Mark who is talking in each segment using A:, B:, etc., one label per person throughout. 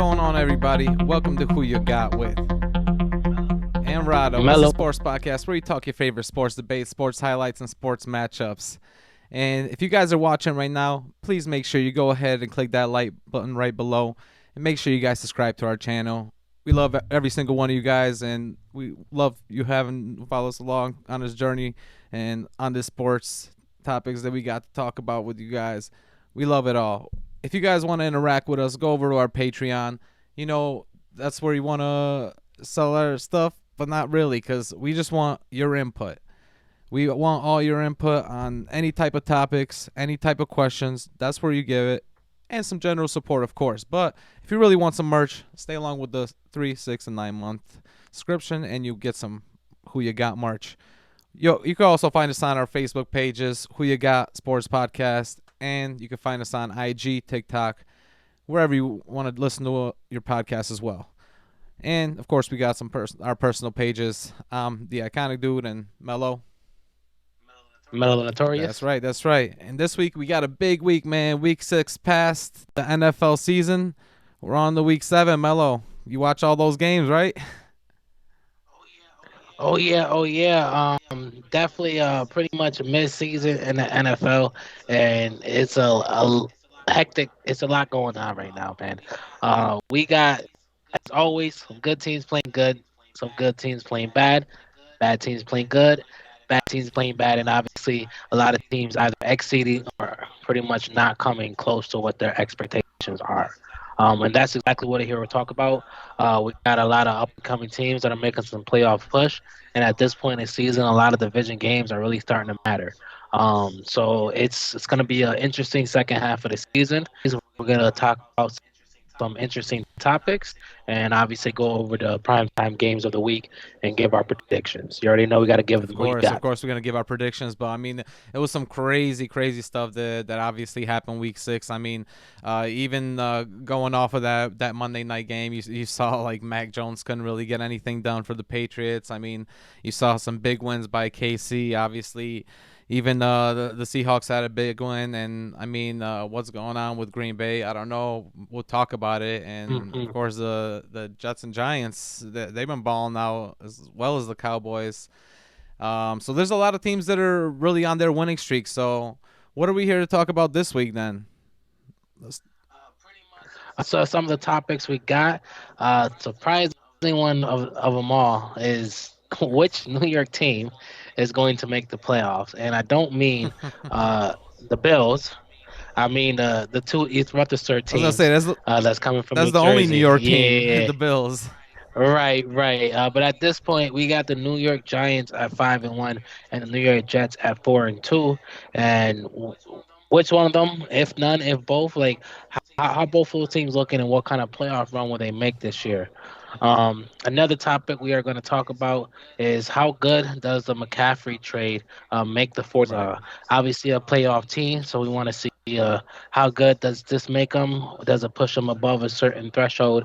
A: going on, everybody? Welcome to Who You Got With. And Rado. This is a
B: Mellow.
A: sports podcast where we talk your favorite sports debates, sports highlights, and sports matchups. And if you guys are watching right now, please make sure you go ahead and click that like button right below. And make sure you guys subscribe to our channel. We love every single one of you guys, and we love you having followed us along on this journey and on this sports topics that we got to talk about with you guys. We love it all. If you guys want to interact with us, go over to our Patreon. You know, that's where you want to sell our stuff, but not really, because we just want your input. We want all your input on any type of topics, any type of questions. That's where you give it. And some general support, of course. But if you really want some merch, stay along with the 3, 6, and 9 month subscription, and you get some Who You Got merch. You can also find us on our Facebook pages, Who You Got Sports Podcast, and you can find us on IG, TikTok, wherever you want to listen to your podcast as well. And of course, we got some our personal pages, the Iconic Dude and Mellow.
B: Mellow Notorious.
A: That's right, that's right. And this week we got a big week, man. Week 6 past the NFL season. We're on the week 7, Mellow. You watch all those games, right?
B: Oh yeah. Definitely. Pretty much mid-season in the NFL, and it's a hectic. It's a lot going on right now, man. We got, as always, some good teams playing good, some good teams playing bad teams playing good, bad teams playing bad, and obviously a lot of teams either exceeding or pretty much not coming close to what their expectations are. And that's exactly what we're here to talk about. We got a lot of upcoming teams that are making some playoff push, and at this point in the season, a lot of division games are really starting to matter. So it's going to be an interesting second half of the season. We're going to talk about some interesting topics, and obviously go over the primetime games of the week and give our predictions. You already know we got to give
A: Of
B: them who you
A: course,
B: got.
A: we're gonna give our predictions, but I mean, it was some crazy stuff that obviously happened week 6. I mean, even going off of that Monday night game, you saw like Mac Jones couldn't really get anything done for the Patriots. I mean, you saw some big wins by KC, obviously. Even the Seahawks had a big win, and I mean, what's going on with Green Bay? I don't know. We'll talk about it, and of
B: Mhm.
A: course the Jets and Giants, they've been balling out as well as the Cowboys. So there's a lot of teams that are really on their winning streak. So what are we here to talk about this week then? Let's,
B: So some of the topics we got, surprising one of them all is which New York team is going to make the playoffs, and I don't mean uh, the Bills. I mean the two East Rutherford
A: I was gonna say
B: teams that's coming from
A: that's
B: New
A: the only New
B: Jersey.
A: York team,
B: Yeah,
A: the Bills.
B: right. But at this point, we got the New York Giants at 5-1, and the New York Jets at 4-2. And which one of them, if none, if both, like how both of those teams looking, and what kind of playoff run will they make this year? Another topic we are going to talk about is how good does the McCaffrey trade make the Force?
A: Right.
B: Obviously, a playoff team, so we want to see how good does this make them? Does it push them above a certain threshold?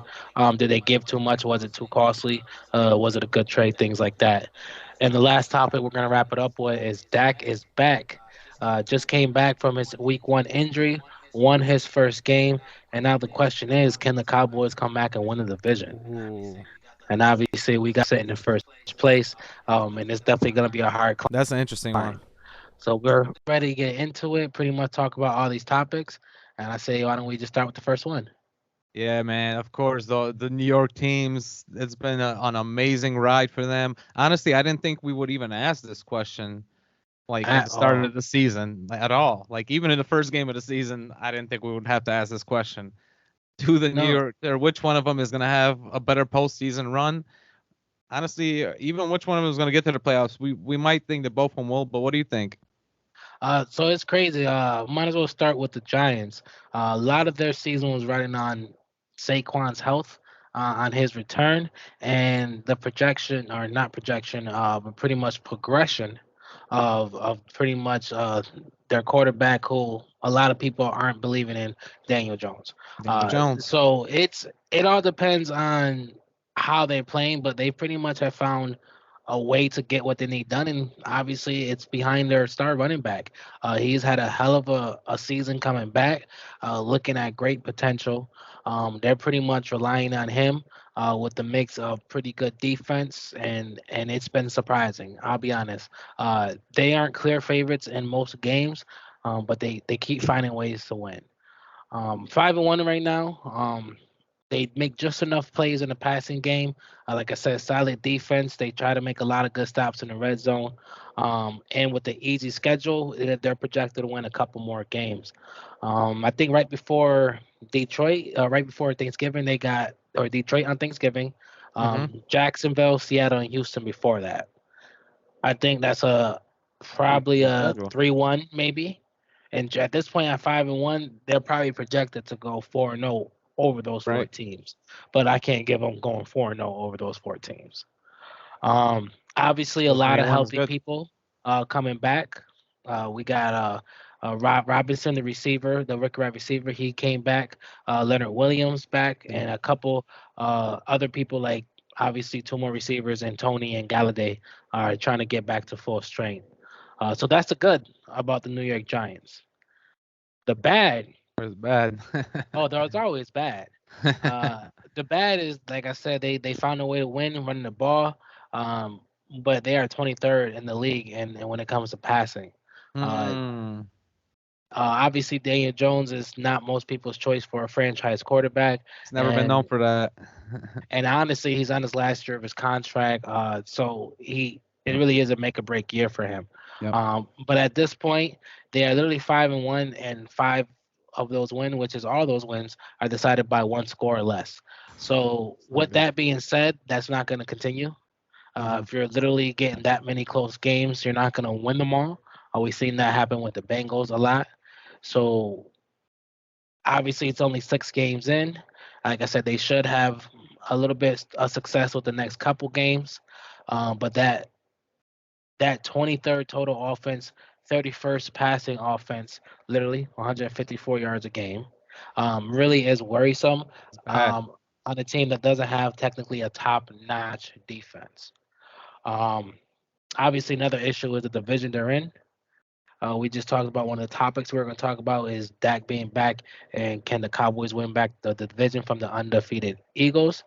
B: Did they give too much? Was it too costly? Was it a good trade? Things like that. And the last topic we're going to wrap it up with is Dak is back. Just came back from his week 1 injury, won his first game, and now the question is, can the Cowboys come back and win the division?
A: Ooh,
B: And obviously, we got set in the first place, and it's definitely going to be a hard
A: that's an interesting
B: climb.
A: one.
B: So we're ready to get into it, pretty much talk about all these topics. And I say, why don't we just start with the first one?
A: Yeah, man. Of course, the New York teams. It's been an amazing ride for them. Honestly, I didn't think we would even ask this question like at the
B: At
A: start of
B: all.
A: the season at all. Like even in the first game of the season, I didn't think we would have to ask this question. To the New
B: No,
A: York, or which one of them is going to have a better postseason run? Honestly, even which one of them is going to get to the playoffs, we might think that both of them will. But what do you think?
B: so it's crazy. Might as well start with the Giants. A lot of their season was riding on Saquon's health, on his return, and the projection, or not projection, but pretty much progression of pretty much their quarterback, who a lot of people aren't believing in, Daniel Jones.
A: Daniel Jones.
B: So it all depends on how they're playing, but they pretty much have found a way to get what they need done, and obviously it's behind their star running back. He's had a hell of a season coming back, looking at great potential. They're pretty much relying on him with the mix of pretty good defense, and it's been surprising. I'll be honest. They aren't clear favorites in most games, but they keep finding ways to win. 5-1 right now. They make just enough plays in the passing game. Like I said, solid defense. They try to make a lot of good stops in the red zone. And with the easy schedule, they're projected to win a couple more games. I think right before Detroit, right before Thanksgiving, they got, or Detroit on Thanksgiving,
A: Mm-hmm.
B: Jacksonville, Seattle, and Houston before that. I think that's a
A: Pretty
B: probably
A: easy
B: a
A: schedule.
B: 3-1 maybe. And at this point at 5-1, they're probably projected to go 4-0 over those four
A: Right.
B: teams. But I can't give them going 4-0 over those four teams. Obviously, a
A: Still
B: lot
A: three
B: of
A: and one is
B: healthy
A: good.
B: people coming back. We got Rob Robinson, the receiver, the rookie wide receiver. He came back. Leonard Williams back,
A: Yeah.
B: and a couple other people like obviously two more receivers and Tony and Galladay are trying to get back to full strength. So that's the good about the New York Giants. The bad,
A: It's bad.
B: oh, there's always bad. Uh, the bad is, like I said, they found a way to win running the ball, um, but they are 23rd in the league, and when it comes to passing, uh,
A: Hmm.
B: obviously Daniel Jones is not most people's choice for a franchise quarterback,
A: It's never been known
B: and
A: for that.
B: and honestly, he's on his last year of his contract, so it really is a make or break year for him.
A: Yep.
B: But at this point, they are literally 5-1, and five of those wins, which is all those wins, are decided by one score or less. So
A: It's not
B: with
A: good.
B: that being said, that's not going to continue.
A: Hmm.
B: If you're literally getting that many close games, you're not going to win them all. We've seen that happen with the Bengals a lot. So obviously, it's only 6 games in. Like I said, they should have a little bit of success with the next couple games. But that 23rd total offense, 31st passing offense, literally 154 yards a game, really is worrisome
A: It's bad.
B: um, on a team that doesn't have technically a top-notch defense. Um, Obviously, another issue is the division they're in. We just talked about one of the topics we're going to talk about is Dak being back, and can the Cowboys win back the division from the undefeated Eagles?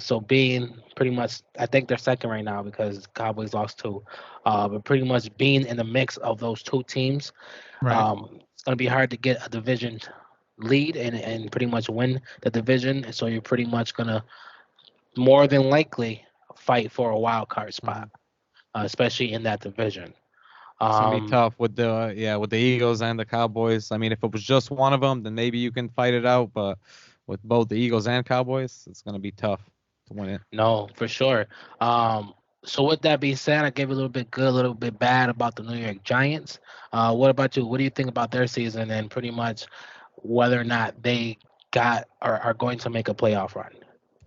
B: So being pretty much, I think they're second right now because Cowboys lost two. But pretty much being in the mix of those two teams,
A: Right.
B: it's going to be hard to get a division lead and pretty much win the division. So you're pretty much going to more than likely fight for a wild card
A: Hmm.
B: spot, especially in that division.
A: It's gonna be
B: Um,
A: tough with the Eagles and the Cowboys. I mean, if it was just one of them, then maybe you can fight it out. But with both the Eagles and Cowboys, it's gonna be tough to win it.
B: No, for sure. So with that being said, I gave a little bit good, a little bit bad about the New York Giants. What about you? What do you think about their season and pretty much whether or not they got or are going to make a playoff run?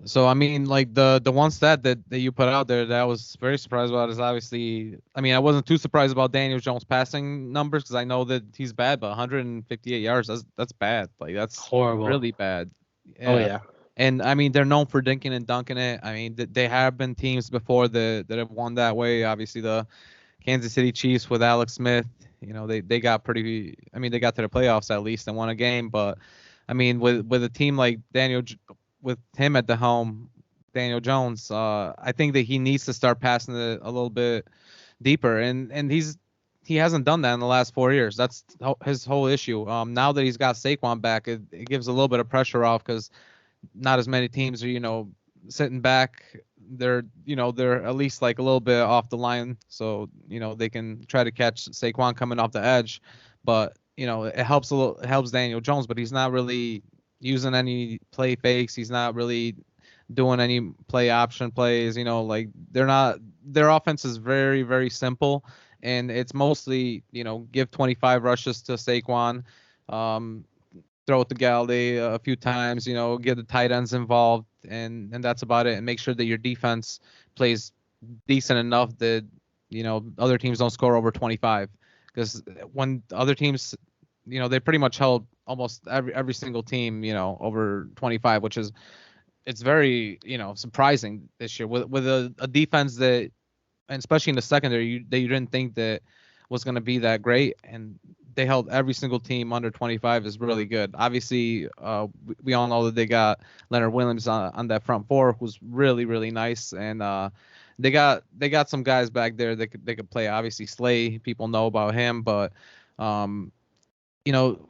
A: So I mean, like the one stat that you put out there that I was very surprised about is obviously, I mean, I wasn't too surprised about Daniel Jones' passing numbers because I know that he's bad, but 158 yards, that's bad. Like that's
B: Horrible.
A: really bad.
B: Oh
A: Yeah.
B: yeah.
A: And I mean, they're known for dinking and dunking it. I mean, they have been teams before that have won that way. Obviously, the Kansas City Chiefs with Alex Smith, they got pretty. I mean, they got to the playoffs at least and won a game. But I mean, with a team like with him at the helm, Daniel Jones, I think that he needs to start passing it a little bit deeper, and he hasn't done that in the last 4 years. That's his whole issue. Now that he's got Saquon back, it gives a little bit of pressure off because not as many teams are sitting back. They're at least like a little bit off the line, so they can try to catch Saquon coming off the edge. But it helps a little. It helps Daniel Jones, but he's not really using any play fakes. He's not really doing any play option plays. Like they're not. Their offense is very very simple, and it's mostly give 25 rushes to Saquon. Um, Throw it to Galladay a few times, get the tight ends involved, and that's about it. And make sure that your defense plays decent enough that other teams don't score over 25. Because when other teams, they pretty much held almost every single team, over 25, which is it's very surprising this year with a defense that and especially in the secondary, that you didn't think that was going to be that great, and they held every single team under 25 is really good. Obviously, we all know that they got Leonard Williams on that front four, who's really really nice, and they got some guys back there that they could play. Obviously, Slay, people know about him, but um,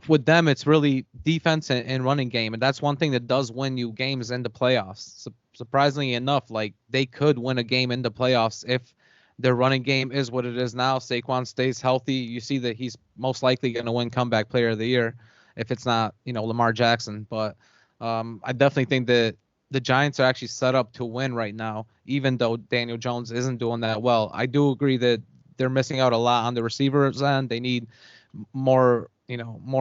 A: with them, it's really defense and running game, and that's one thing that does win you games in the playoffs. Surprisingly enough, like they could win a game in the playoffs if their running game is what it is now. Saquon stays healthy. You see that he's most likely going to win comeback player of the year if it's not, Lamar Jackson. But I definitely think that the Giants are actually set up to win right now, even though Daniel Jones isn't doing that well. I do agree that they're missing out a lot on the receivers end. They need more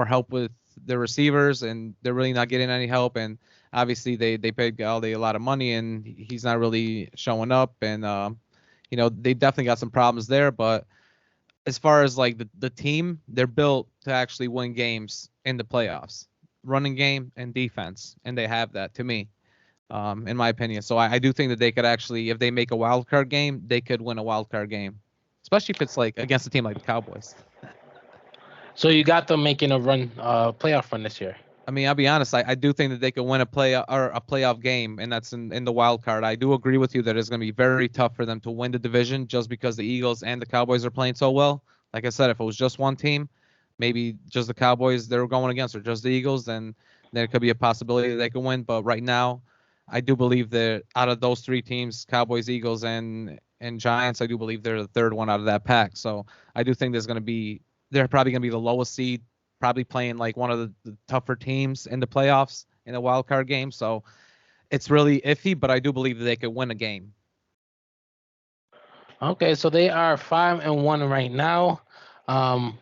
A: help with the receivers, and they're really not getting any help. And obviously, they paid Galladay a lot of money, and he's not really showing up. And they definitely got some problems there. But as far as like the team, they're built to actually win games in the playoffs, running game and defense, and they have that to me. In my opinion. So I do think that they could actually, if they make a wild card game, they could win a wild card game, especially if it's like against a team like the Cowboys.
B: So you got them making a run, playoff run this year.
A: I mean, I'll be honest. I do think that they could win a playoff game, and that's in the wild card. I do agree with you that it's going to be very tough for them to win the division just because the Eagles and the Cowboys are playing so well. Like I said, if it was just one team, maybe just the Cowboys they were going against, or just the Eagles, then there could be a possibility that they could win. But right now, I do believe that out of those three teams, Cowboys, Eagles, and Giants, I do believe they're the third one out of that pack. So I do think they're probably going to be the lowest seed, probably playing like one of the tougher teams in the playoffs in a wild card game. So it's really iffy, but I do believe that they could win a game.
B: Okay, so they are 5-1 right now.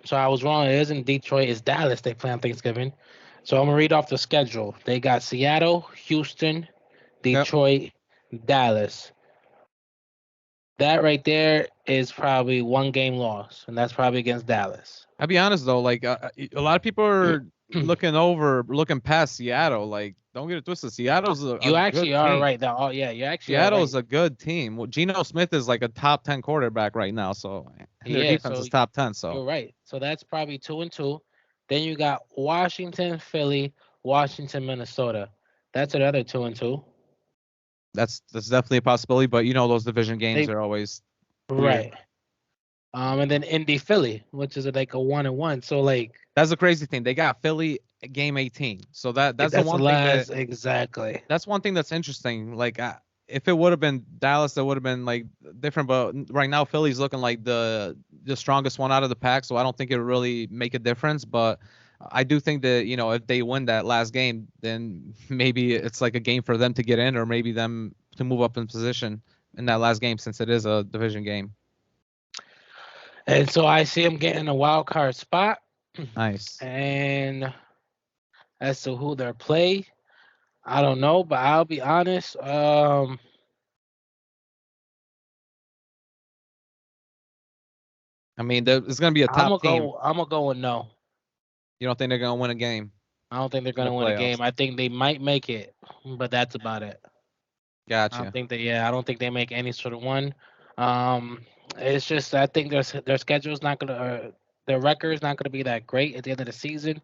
B: So I was wrong. It isn't Detroit. It's Dallas. They play on Thanksgiving. So I'm gonna read off the schedule. They got Seattle, Houston,
A: Yep.
B: Detroit, Dallas. That right there is probably one game loss, and that's probably against Dallas.
A: I'll be honest though, like a lot of people are looking past Seattle. Like, don't get it twisted. Seattle's a
B: You
A: good
B: actually are
A: team.
B: right. That oh yeah, you actually are
A: Seattle is
B: right.
A: a good team. Well, Geno Smith is like a top 10 quarterback right now. So, and their
B: Yeah,
A: defense
B: so
A: is top 10. So
B: you're right. So that's probably 2-2. Then you got Washington, Philly, Washington, Minnesota. That's another 2-2.
A: that's definitely a possibility. But those division games
B: They
A: are always weird.
B: right. And then Indy, Philly, which is like a 1-1. So like
A: That's the crazy thing. They got Philly game 18. So that's the
B: that's the
A: one thing that
B: last exactly.
A: that's one thing that's interesting. Like if it would have been Dallas, that would have been like different. But right now, Philly's looking like the strongest one out of the pack. So I don't think it would really make a difference. But I do think that if they win that last game, then maybe it's like a game for them to get in, or maybe them to move up in position in that last game since it is a division game.
B: And so I see them getting a wild card spot.
A: Nice.
B: And as to who they're play, I don't know, but I'll be honest.
A: I mean, it's going to be a
B: I'm
A: top
B: gonna
A: team.
B: go. I'm gonna go with no.
A: You don't think they're going to win a game
B: I don't think they're
A: in the
B: gonna win a
A: playoffs?
B: game. I think they might make it, but that's about it. I don't
A: Gotcha.
B: think they. Yeah, I don't think they make any sort of one. Um, it's just I think their schedule's not gonna. Their record's not gonna be that great at the end of the season.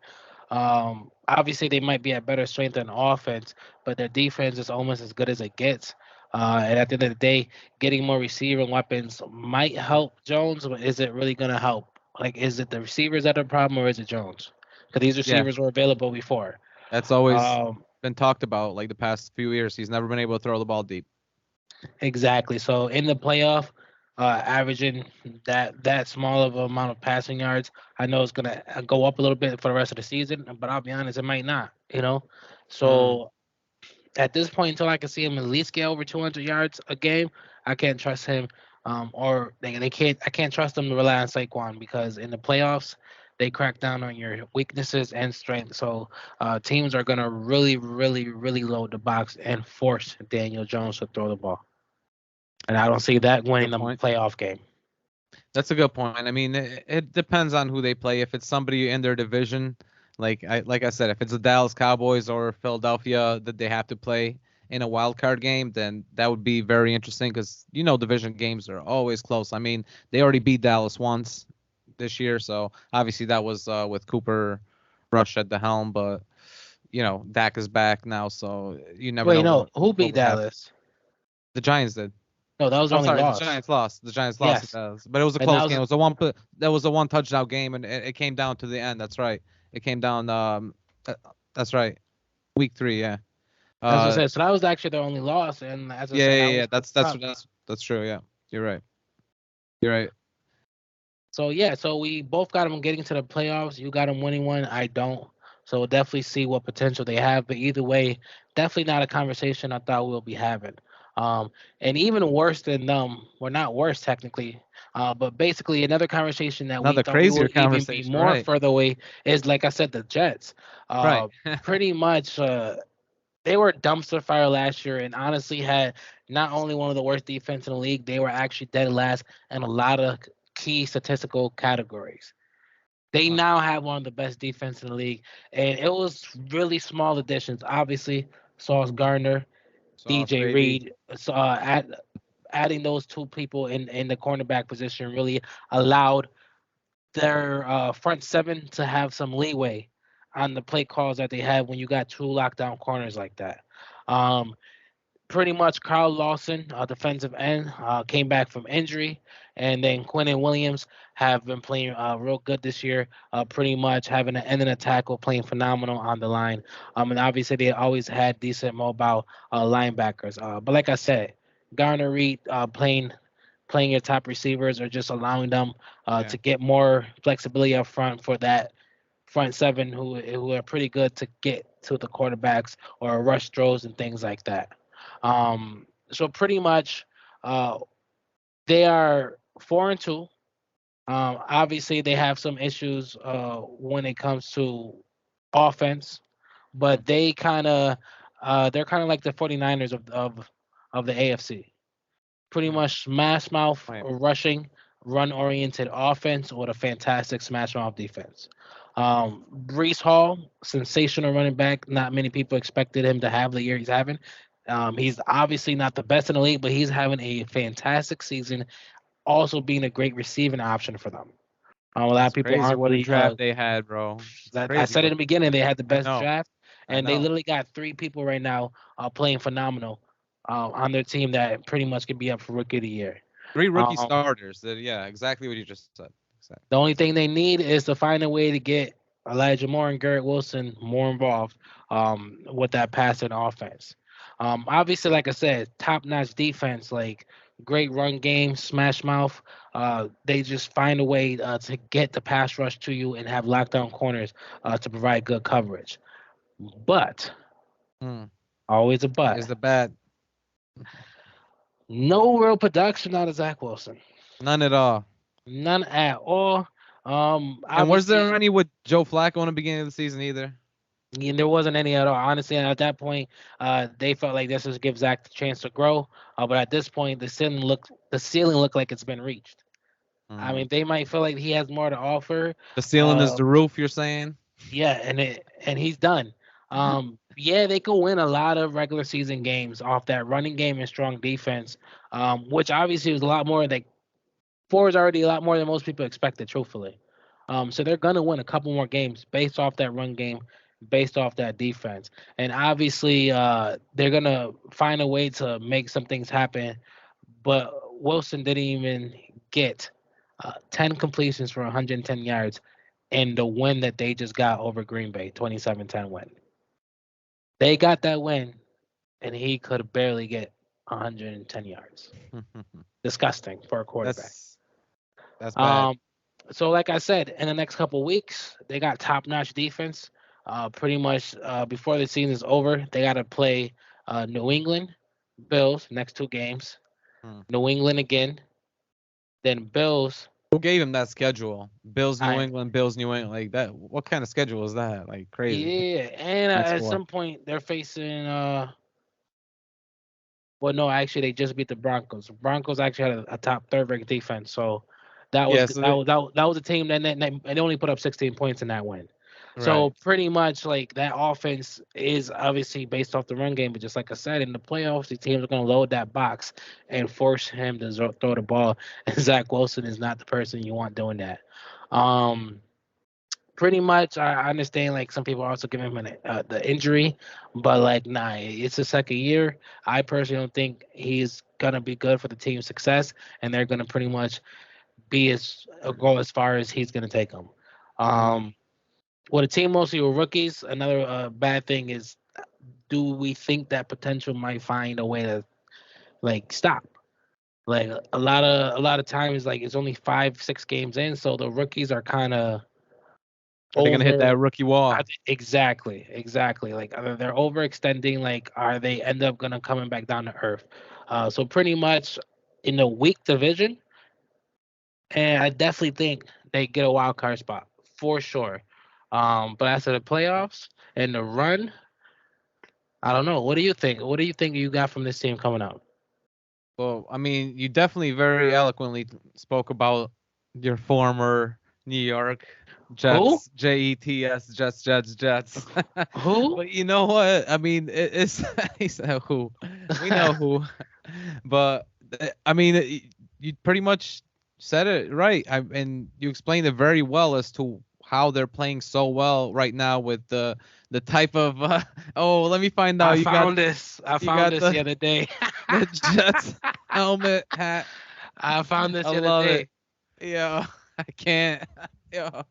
B: Obviously, they might be at better strength and offense, but their defense is almost as good as it gets. And at the end of the day, getting more receiving weapons might help Jones, but is it really going to help? Like, is it the receivers that are the problem, or is it Jones? Because these
A: Yeah,
B: receivers were available before.
A: that's always
B: Um,
A: been talked about like the past few years. He's never been able to throw the ball deep.
B: exactly. So in the playoff, averaging that small of a amount of passing yards, I know it's gonna go up a little bit for the rest of the season, but I'll be honest, it might not.
A: Mm,
B: So at this point, until I can see him at least get over 200 yards a game, I can't trust him. Or they can't. I can't trust them to rely on Saquon because in the playoffs, they crack down on your weaknesses and strengths. So teams are gonna really, really, really load the box and force Daniel Jones to throw the ball. And I don't see that winning
A: good
B: the
A: point.
B: playoff game.
A: That's a good point. I mean, it depends on who they play. If it's somebody in their division, like I said, if it's the Dallas Cowboys or Philadelphia that they have to play, in a wild card game, then that would be very interesting because division games are always close. I mean, they already beat Dallas once this year, so obviously that was with Cooper Rush at the helm, but Dak is back now, so you never
B: Wait,
A: know
B: no, who
A: what
B: beat
A: would happen.
B: Dallas?
A: The Giants did.
B: No, that was
A: I'm
B: only
A: sorry, the
B: loss.
A: Giants lost. The Giants lost. It
B: Yes,
A: does, but it was a
B: and that
A: close
B: was
A: game. It was that was a one touchdown game, and it came down to the end. That's right. It came down. Uh, that's right. Week 3. Yeah.
B: as I
A: Uh,
B: said. So that was actually their only loss, and as I
A: yeah,
B: said,
A: yeah,
B: that
A: yeah.
B: was the tough.
A: That's true. Yeah, you're right. You're right.
B: So yeah, so we both got them getting to the playoffs. You got them winning one. I don't. So we'll definitely see what potential they have. But either way, definitely not a conversation I thought we'll be having. Um, and even worse than them, well, not worse technically, but basically another conversation that we
A: Another
B: thought we
A: crazier
B: would even be
A: conversation.
B: more
A: Right.
B: further away is, like I said, the Jets.
A: Right.
B: Pretty much, they were a dumpster fire last year, and honestly had not only one of the worst defense in the league, they were actually dead last in a lot of key statistical categories. They
A: Uh,
B: now have one of the best defense in the league, and it was really small additions. Obviously, Sauce Gardner,
A: Sauce
B: DJ
A: baby.
B: Reed, adding those two people in the cornerback position really allowed their front seven to have some leeway on the play calls that they have when you got two lockdown corners like that. Um, Pretty much Carl Lawson, defensive end, came back from injury, and then Quentin Williams have been playing real good this year. Pretty much having an end in a tackle, playing phenomenal on the line. And obviously they always had decent mobile linebackers. But like I said, Garner Reed playing your top receivers or just allowing them
A: Yeah.
B: to get more flexibility up front for that front seven who are pretty good to get to the quarterbacks or rush throws and things like that. So pretty much, uh, they are 4-2. Obviously, they have some issues when it comes to offense,
A: Mm,
B: but they're kind of like the 49ers of the AFC. Pretty
A: mm,
B: much smash mouth
A: right.
B: rushing, run oriented offense with a fantastic smash mouth defense. Brees Hall, sensational running back. Not many people expected him to have the year he's having. He's obviously not the best in the league, but he's having a fantastic season. Also being a great receiving option for them. A lot of
A: It's
B: people
A: crazy
B: aren't
A: what a
B: really.
A: draft they had, bro. It's
B: That I
A: crazy
B: said in
A: what
B: the beginning, they had the
A: I
B: best
A: know.
B: draft,
A: I
B: and they
A: know.
B: literally got three people right now playing phenomenal on their team that pretty much could be up for rookie of the year.
A: Three rookie
B: Um,
A: starters. Yeah, exactly what you just said. Exactly.
B: The only thing they need is to find a way to get Elijah Moore and Garrett Wilson more involved with that passing offense. Obviously, like I said, top-notch defense, like great run game, smash mouth. They just find a way to get the pass rush to you and have lockdown corners to provide good coverage. But
A: Mm.
B: always a
A: What
B: but.
A: is the bad?
B: No real production out of Zach Wilson.
A: None at all.
B: None at all.
A: And was
B: Obviously,
A: there any with Joe Flacco in the beginning of the season either?
B: there wasn't any at all. Honestly, at that point, they felt like this was give Zach the chance to grow. But at this point, the ceiling looked like it's been reached. I
A: Mm.
B: mean, they might feel like he has more to offer.
A: The ceiling is
B: Uh,
A: the roof. You're saying?
B: yeah, and he's done. Yeah, they could win a lot of regular season games off that running game and strong defense, which obviously was a lot more. Like four is already a lot more than most people expected, truthfully. So they're gonna win a couple more games based off that run game, based off that defense, and obviously they're gonna find a way to make some things happen. But Wilson didn't even get 10 completions for 110 yards in the win that they just got over Green Bay, 27-10 win. They got that win, and he could barely get 110 yards. Disgusting for a quarterback.
A: that's that's bad.
B: Um, so like I said, in the next couple weeks, they got top-notch defense. Pretty much before the season is over, they got to play New England, Bills next two games.
A: Mm.
B: New England again, then Bills.
A: Who gave him that schedule? Bills, New
B: I
A: England, Bills, New England. Like that. What kind of schedule is that? Like crazy.
B: Yeah, and
A: Week
B: at
A: 4.
B: some point they're facing. Well, no, actually they just beat the Broncos. Broncos actually had a top third ranked defense, so that was
A: Yeah.
B: that was that, was- that was a team that and they only put up 16 points in that win. So
A: Right.
B: pretty much like that offense is obviously based off the run game, but just like I said, in the playoffs, the teams are going to load that box and force him to throw the ball. And Zach Wilson is not the person you want doing that. Um, Pretty much, I understand like some people are also giving him the injury, but like nah, it's the second year. I personally don't think he's gonna be good for the team's success, and they're gonna pretty much be as go as far as he's gonna take them.
A: Mm.
B: Um, well, the team mostly were rookies. Another bad thing is, do we think that potential might find a way to like stop? Like a lot of times, like it's only 5 6 games in, so the rookies are kind of
A: Are they gonna hit
B: over.
A: that rookie wall?
B: Exactly. Like either they're overextending, like are they end up gonna coming back down to earth? So pretty much in a weak division, and I definitely think they get a wild card spot for sure. But after the playoffs and the run, I don't know. What do you think? What do you think you got from this team coming out?
A: Well, I mean, you definitely very eloquently spoke about your former New York
B: Who?
A: Jets, Jets, Jets.
B: Who?
A: But you know what? I mean, it's he said who. We know who. But I mean, you pretty much said it right. And you explained it very well as to how they're playing so well right now with the type of oh, let me find out.
B: I found this. I
A: You
B: found
A: got
B: this the other day.
A: the Jets helmet hat.
B: I found this
A: I
B: the other
A: love it.
B: day.
A: Yeah, I can't. Yeah,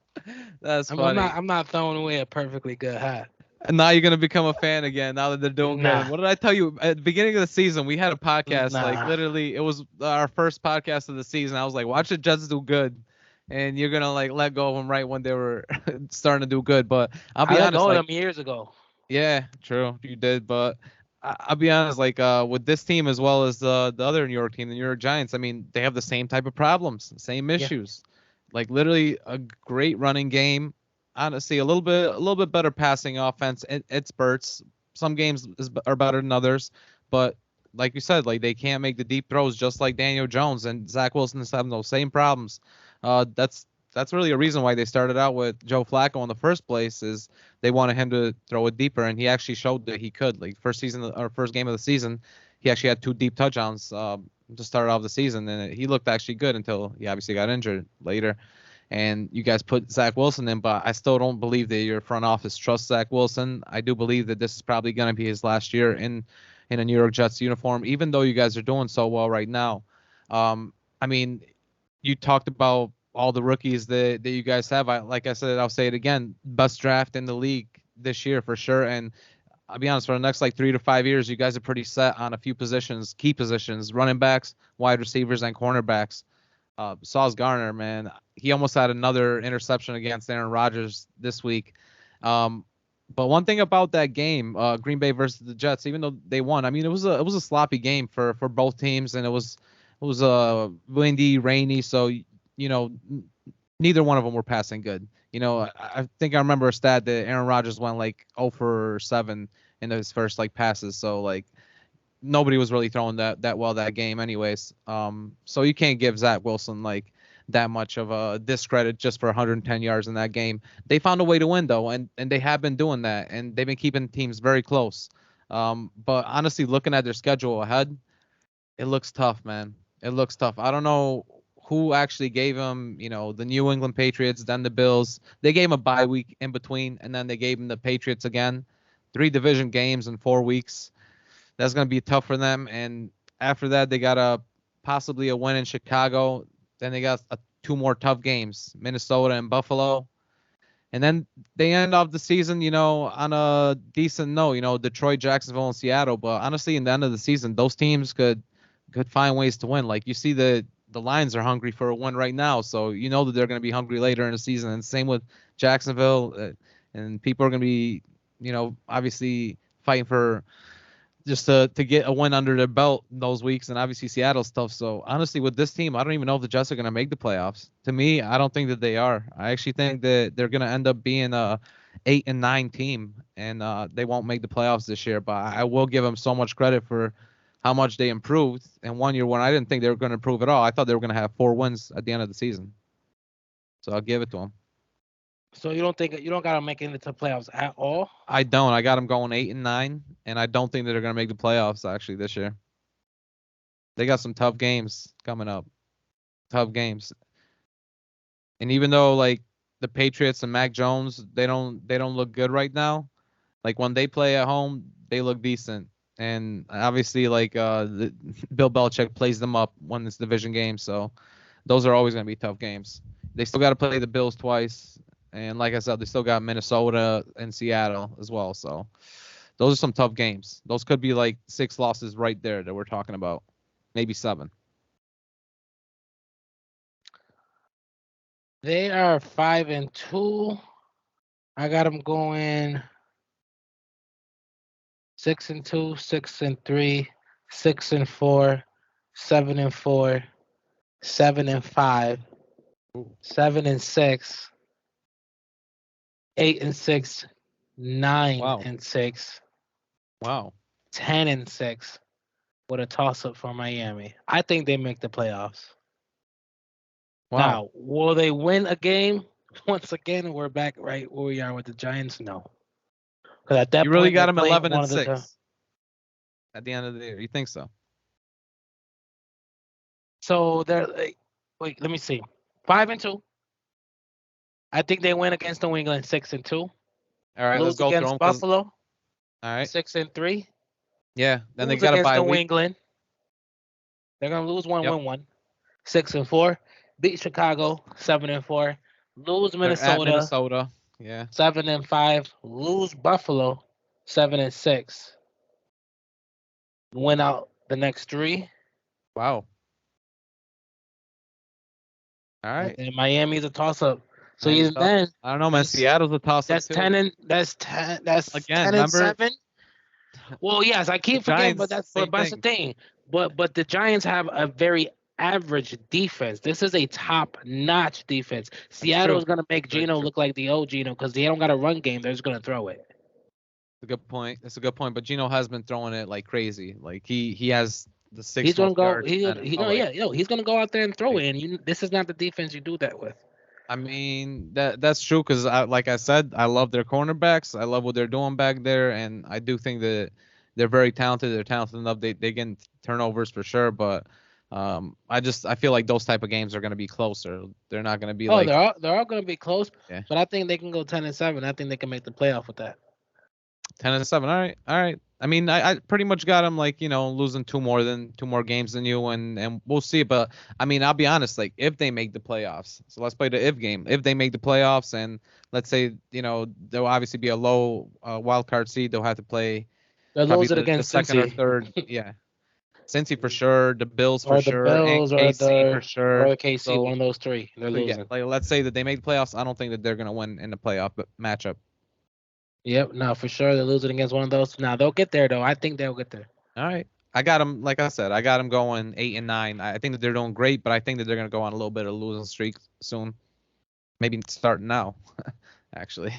A: that's
B: I'm not.
A: funny.
B: I'm not throwing away a perfectly good hat.
A: And now you're gonna become a fan again. Now that they're doing good. And
B: Nah,
A: what did I tell you at the beginning of the season? We had a podcast. Like
B: nah.
A: literally, it was our first podcast of the season. I was like, watch the Jets do good, and you're gonna like let go of them right when they were starting to do good. But I'll
B: I
A: be
B: let
A: honest,
B: go of
A: like
B: them years ago.
A: yeah, true, you did. But I'll be honest, like with this team as well as the other New York team, the New York Giants. I mean, they have the same type of problems, same
B: Yeah,
A: issues. Like literally a great running game. Honestly, a little bit better passing offense. It spurts. Some games are better than others, but like you said, like they can't make the deep throws just like Daniel Jones and Zach Wilson is having those same problems. That's really a reason why they started out with Joe Flacco in the first place is they wanted him to throw it deeper, and he actually showed that he could. Like first season or first game of the season, he actually had two deep touchdowns to start off the season, and he looked actually good until he obviously got injured later. And you guys put Zach Wilson in, but I still don't believe that your front office trusts Zach Wilson. I do believe that this is probably going to be his last year in a New York Jets uniform, even though you guys are doing so well right now. I mean, you talked about all the rookies that you guys have. Like I said, I'll say it again, best draft in the league this year for sure. And I'll be honest, for the next like 3 to 5 years, you guys are pretty set on a few positions, key positions, running backs, wide receivers, and cornerbacks. Sauce Garner, man, he almost had another interception against Aaron Rodgers this week. Um, but one thing about that game, Green Bay versus the Jets, even though they won, I mean, it was a sloppy game for both teams, and it was windy, rainy, so neither one of them were passing good. I think I remember a stat that Aaron Rodgers went like 0 for 7 in his first like passes, so like nobody was really throwing that well that game anyways. So you can't give Zach Wilson like that much of a discredit just for 110 yards in that game. They found a way to win though, and they have been doing that, and they've been keeping teams very close. But honestly, looking at their schedule ahead, it looks tough, man. It looks tough. I don't know who actually gave them, the New England Patriots, then the Bills. They gave them a bye week in between, and then they gave them the Patriots again. 3 division games in 4 weeks. That's going to be tough for them. And after that, they got possibly a win in Chicago. Then they got two more tough games, Minnesota and Buffalo. And then they end off the season, on a decent note, Detroit, Jacksonville, and Seattle. But honestly, in the end of the season, those teams could find ways to win. Like you see the Lions are hungry for a win right now, so you know that they're going to be hungry later in the season. And same with Jacksonville, and people are going to be, obviously fighting for just to get a win under their belt in those weeks, and obviously Seattle's tough. So honestly, with this team, I don't even know if the Jets are going to make the playoffs. To me, I don't think that they are. I actually think that they're going to end up being a 8-9 team, and they won't make the playoffs this year. But I will give them so much credit for how much they improved. And one year when I didn't think they were going to improve at all, I thought they were going to have 4 wins at the end of the season. So I'll give it to them.
B: So you don't think you don't gotta make it into playoffs at all?
A: I don't. I got them going 8-9, and I don't think that they're gonna make the playoffs actually this year. They got some tough games coming up. Tough games. And even though like the Patriots and Mac Jones, they don't look good right now. Like when they play at home, they look decent. And obviously, like Bill Belichick plays them up when it's division games, so those are always going to be tough games. They still got to play the Bills twice, and like I said, they still got Minnesota and Seattle as well. So those are some tough games. Those could be like 6 losses right there that we're talking about, maybe 7.
B: They are 5-2. I got them going 6-2, 6-3, 6-4, 7-4, 7-5,
A: Ooh.
B: 7-6, 8-6, nine
A: Wow,
B: and six,
A: wow,
B: 10-6 with a toss up for Miami. I think they make the playoffs.
A: wow.
B: Now, will they win a game? Once again, we're back right where we are with the Giants. No, because at that
A: You really
B: point
A: got
B: they're
A: them
B: playing
A: 11
B: one
A: and
B: of the top.
A: 6 at the end of the year. You think so?
B: So they're wait. Let me see. 5-2. I think they win against New England 6-2.
A: All right, let's
B: Lose
A: go through them
B: against
A: because
B: Buffalo
A: all right,
B: 6-3.
A: yeah. Then they
B: Lose
A: got a
B: against
A: bye
B: New
A: week.
B: England. They're gonna lose one,
A: Yep,
B: win one. 6-4. Beat Chicago 7-4. Lose
A: they're at
B: Minnesota
A: Minnesota. Yeah,
B: 7-5. Lose Buffalo 7-6. Win out the next three.
A: wow. All
B: And
A: right,
B: then Miami's a toss up. So
A: Miami's
B: even
A: tough.
B: then,
A: I don't know, man.
B: that's
A: Seattle's a toss up
B: that's
A: too.
B: 10 that's
A: Again,
B: 10 and
A: remember
B: 7. Well, yes, I
A: the
B: keep forgetting, but
A: Giants?
B: that's
A: Same
B: that's the
A: thing.
B: thing. But the Giants have a very average defense. This is a top notch defense.
A: That's
B: Seattle
A: true.
B: is gonna make
A: Very
B: Geno
A: true.
B: look like the old Geno because they don't got a run game. They're just gonna throw it.
A: That's a good point. That's a good point. But Gino has been throwing it like crazy. Like he has the
B: He's
A: sixth
B: gonna
A: most
B: go.
A: yards
B: He
A: in the
B: he
A: NFL
B: no
A: right
B: yeah yo he's gonna go out there and throw
A: now.
B: it. And this is not the defense you do that with.
A: I mean that's true because like I said, I love their cornerbacks. I love what they're doing back there, and I do think that they're very talented. They're talented enough. They get turnovers for sure, but I feel like those type of games are going to be closer. They're not going to be
B: Oh,
A: like
B: they're all gonna be close,
A: yeah,
B: but I think they can go 10-7. I think they can make the playoff with that.
A: 10-7. All right, all right. I mean, I pretty much got them like losing two more games than you, and we'll see. But I mean, I'll be honest. Like if they make the playoffs, so let's play the if game. If they make the playoffs, and let's say there'll obviously be a low wild card seed. They'll have to play
B: They're
A: probably
B: losing
A: the
B: against
A: second or
B: Cincy
A: third. Yeah, Cincy for sure, the Bills for
B: or the
A: sure, and
B: Bills
A: KC for
B: or
A: sure.
B: the KC. One
A: So
B: of those three. They're
A: so yeah,
B: losing.
A: like let's say that they make the playoffs. I don't think that they're gonna win in the playoff matchup.
B: Yep, no, for sure they're losing against one of those. Now they'll get there though. I think they'll get there.
A: All right. I got them, like I said, I got them going 8-9. I think that they're doing great, but I think that they're going to go on a little bit of a losing streak soon. Maybe starting now, actually.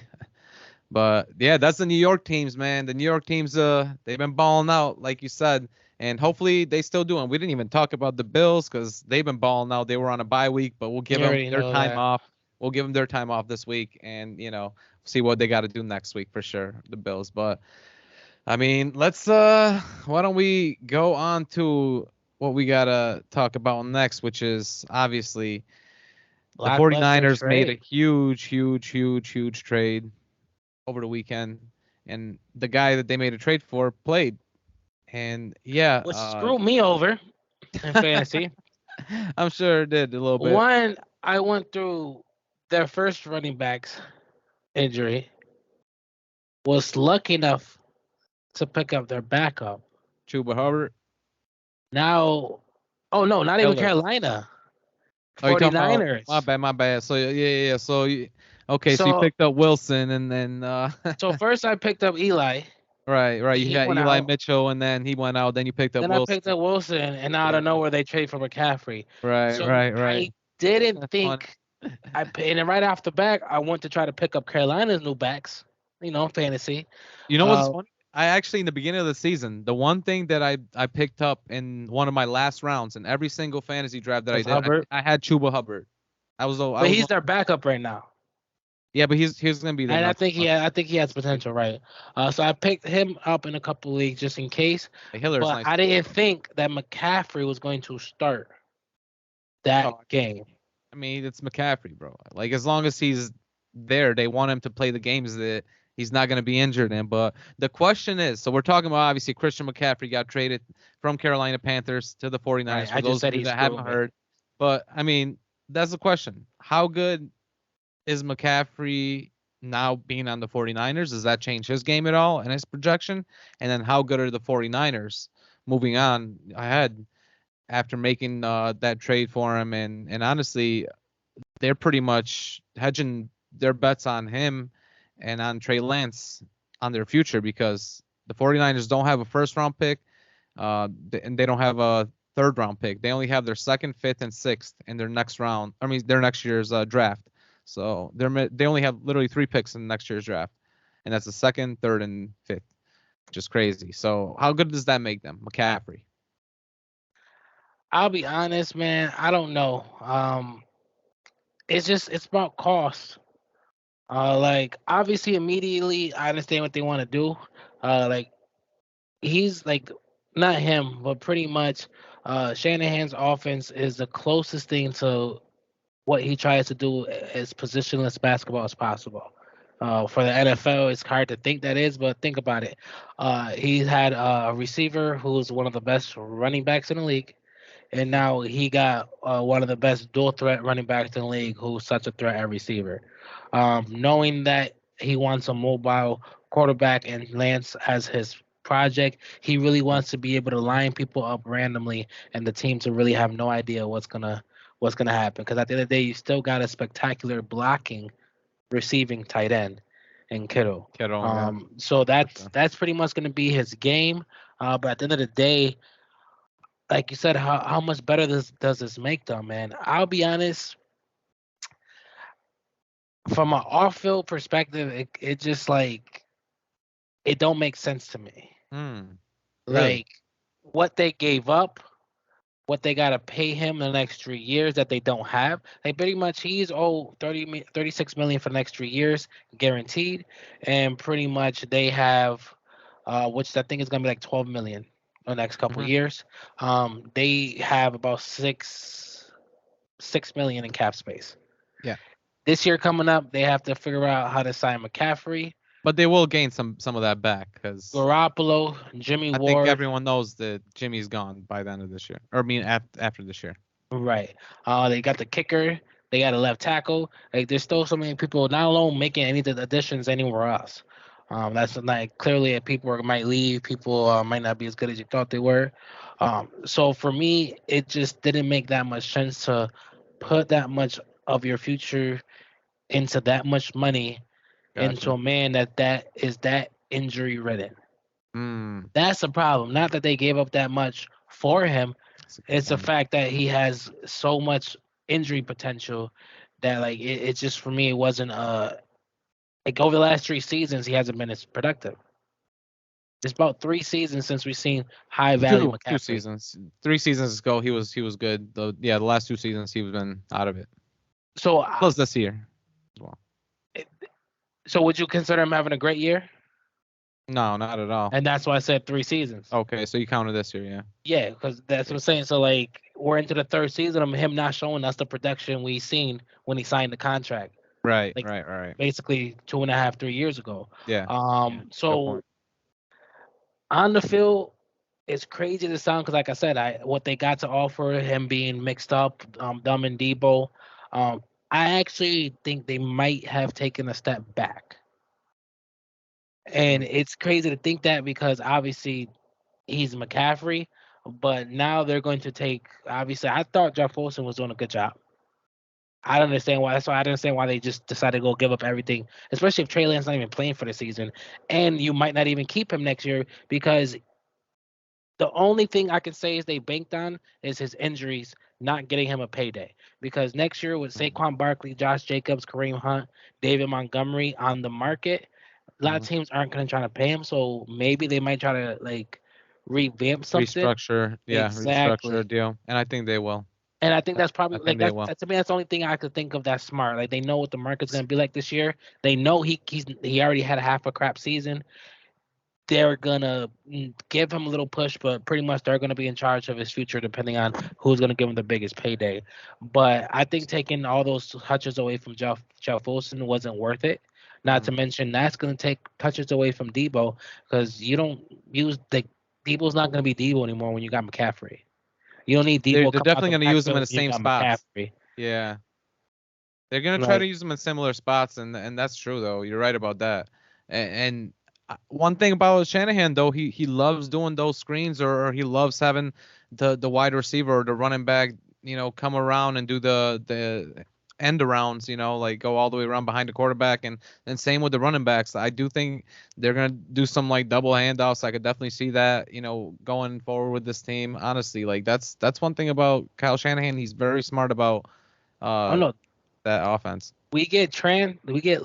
A: But yeah, that's the New York teams, man. The New York teams, they've been balling out, like you said, and hopefully they still do. And we didn't even talk about the Bills because they've been balling out. They were on a bye week, but we'll give
B: You
A: them
B: already
A: their
B: know
A: time
B: that.
A: off. We'll give them their time off this week, and see what they got to do next week for sure. The Bills, but I mean, let's why don't we go on to what we got to talk about next, which is obviously the
B: Blockbuster
A: 49ers made a
B: trade.
A: huge trade over the weekend, and the guy that they made a trade for played. And yeah,
B: Which screwed me over in fantasy.
A: I'm sure it did a little bit.
B: One, I went through their first running backs injury. Was lucky enough to pick up their backup.
A: Chuba Hubbard,
B: Now, oh no, not even
A: Miller.
B: Carolina.
A: Oh, you talking about my
B: 49ers.
A: bad, my bad. So yeah. So okay, so you
B: So
A: picked up Wilson, and then
B: so first I picked up Eli.
A: right. You
B: He
A: had
B: went
A: Eli
B: out.
A: Mitchell, and then he went out. Then you picked up
B: Then I picked
A: Wilson.
B: up Wilson, and out
A: Yeah.
B: of nowhere they trade for McCaffrey.
A: Right.
B: So
A: Right.
B: I didn't
A: That's funny.
B: think and then right off the back I went to try to pick up Carolina's new backs. Fantasy.
A: You know what's
B: Uh,
A: funny? I actually in the beginning of the season, the one thing that I picked up in one of my last rounds in every single fantasy draft that I
B: was
A: did,
B: Hubbard,
A: I had Chuba Hubbard. I was
B: but
A: I was
B: he's their backup right now.
A: Yeah, but he's gonna be there
B: And
A: next month.
B: I think he has potential, right? So I picked him up in a couple leagues just in case,
A: Hiller's
B: but
A: nice
B: I
A: too.
B: didn't think that McCaffrey was going to start that
A: Oh,
B: game.
A: I mean, it's McCaffrey, bro. Like as long as he's there, they want him to play the games that he's not going to be injured in. But the question is, so we're talking about obviously Christian McCaffrey got traded from Carolina Panthers to the
B: Right.
A: 49ers. For
B: I just
A: those of
B: said
A: you
B: he
A: that
B: screwed
A: haven't
B: me.
A: heard, but I mean, that's the question. How good is McCaffrey now being on the 49ers? Does that change his game at all and his projection? And then how good are the 49ers moving on ahead after making that trade for him? And honestly, they're pretty much hedging their bets on him and on Trey Lance on their future because the 49ers don't have a first round pick and they don't have a third round pick. They only have their second, fifth, and sixth in their next round. I mean, their next year's draft. So they only have literally three picks in next year's draft, and that's the second, third, and fifth. Just crazy. So how good does that make them, McCaffrey?
B: I'll be honest, man. I don't know. It's about cost. Like obviously immediately I understand what they want to do. Like he's like not him, but pretty much Shanahan's offense is the closest thing to what he tries to do as positionless basketball as possible. For the NFL, it's hard to think that is, but think about it. He had a receiver who's one of the best running backs in the league, and now he got one of the best dual threat running backs in the league, who's such a threat at receiver. Knowing that he wants a mobile quarterback and Lance as his project, he really wants to be able to line people up randomly, and the team to really have no idea what's gonna happen. Because at the end of the day, you still got a spectacular blocking, receiving tight end in Kittle.
A: Kittle, yeah,
B: So
A: for
B: that's
A: sure.
B: that's pretty much gonna be his game. But at the end of the day, like you said, how much better does this make them, man? I'll be honest, from an off field perspective, it just like it don't make sense to me.
A: Really?
B: Like what they gave up, what they gotta pay him the next 3 years that they don't have. Like pretty much he's owed 36 million for the next 3 years guaranteed, and pretty much they have, which I think is gonna be like 12 million the next couple
A: Hmm.
B: years. They have about 6 million in cap space.
A: Yeah.
B: This year coming up, they have to figure out how to sign McCaffrey,
A: But they will gain some of that back because
B: Garoppolo, Jimmy
A: I think
B: Ward.
A: everyone knows that Jimmy's gone by the end of this year, or I mean after this year.
B: Right. They got the kicker. They got a left tackle. Like there's still so many people not alone making any of the additions anywhere else. That's like clearly people might leave. People might not be as good as you thought they were. So for me, it just didn't make that much sense to put that much of your future into that much money into
A: Gotcha.
B: a man that is that injury ridden.
A: Mm,
B: That's the problem. Not that they gave up that much for him.
A: that's a good
B: It's the
A: point.
B: fact that he has so much injury potential that like it just for me it wasn't like over the last 3 seasons he hasn't been as productive. It's about 3 seasons since we've seen high value
A: Two
B: McCaffrey.
A: seasons, 3 seasons ago he was good. The last 2 seasons he's been out of it.
B: So
A: Plus this year as well.
B: so would you consider him having a great year?
A: No, not at all.
B: And that's why I said 3 seasons.
A: Okay, so you counted this year, yeah.
B: Yeah, because that's what I'm saying. So like we're into the third season of him not showing us the production we seen when he signed the contract.
A: Right,
B: Like
A: right, right.
B: basically 2.5, 3 years ago.
A: Yeah, good
B: So
A: point.
B: on the field, it's crazy to sound because, like I said, I what they got to offer him being mixed up, Dumb and Debo. Um, I actually think they might have taken a step back, and
A: Mm.
B: it's crazy to think that because obviously he's McCaffrey, but now they're going to take. Obviously, I thought Jeff Wilson was doing a good job. I don't understand why. That's why I don't understand why they just decided to go give up everything, especially if Trey Lance not even playing for the season, and you might not even keep him next year because the only thing I can say is they banked on is his injuries, not getting him a payday. Because next year with
A: Mm.
B: Saquon Barkley, Josh Jacobs, Kareem Hunt, David Montgomery on the market, a lot of
A: Mhm.
B: teams aren't going to try to pay him. So maybe they might try to like revamp something.
A: Restructure, yeah, restructure a
B: Exactly.
A: deal, and I think they will.
B: And I think that's
A: I
B: probably like
A: think they
B: that's
A: will.
B: to me that's the only thing I could think of that's smart. Like they know what the market's gonna be like this year. They know he already had a half a crap season. They're gonna give him a little push, but pretty much they're gonna be in charge of his future depending on who's gonna give him the biggest payday. But I think taking all those touches away from Jeff Wilson wasn't worth it. Not to
A: Mhm.
B: mention that's gonna take touches away from Debo because you don't use the Debo's not gonna be Debo anymore when you got McCaffrey. You don't need
A: They're
B: Debo
A: they're
B: coming out
A: definitely
B: the
A: going to use them in
B: backfield
A: the
B: if you
A: same
B: got
A: spots.
B: McCaffrey.
A: Yeah. They're gonna try to
B: Like
A: use them in similar spots, and that's true though. You're right about that. And one thing about Shanahan though, he loves doing those screens, or he loves having the wide receiver or the running back, come around and do the end arounds, like go all the way around behind the quarterback, and same with the running backs. I do think they're gonna do some like double handoffs. I could definitely see that, going forward with this team. Honestly, like that's one thing about Kyle Shanahan. He's very smart about
B: I don't
A: uh
B: know.
A: that offense.
B: We get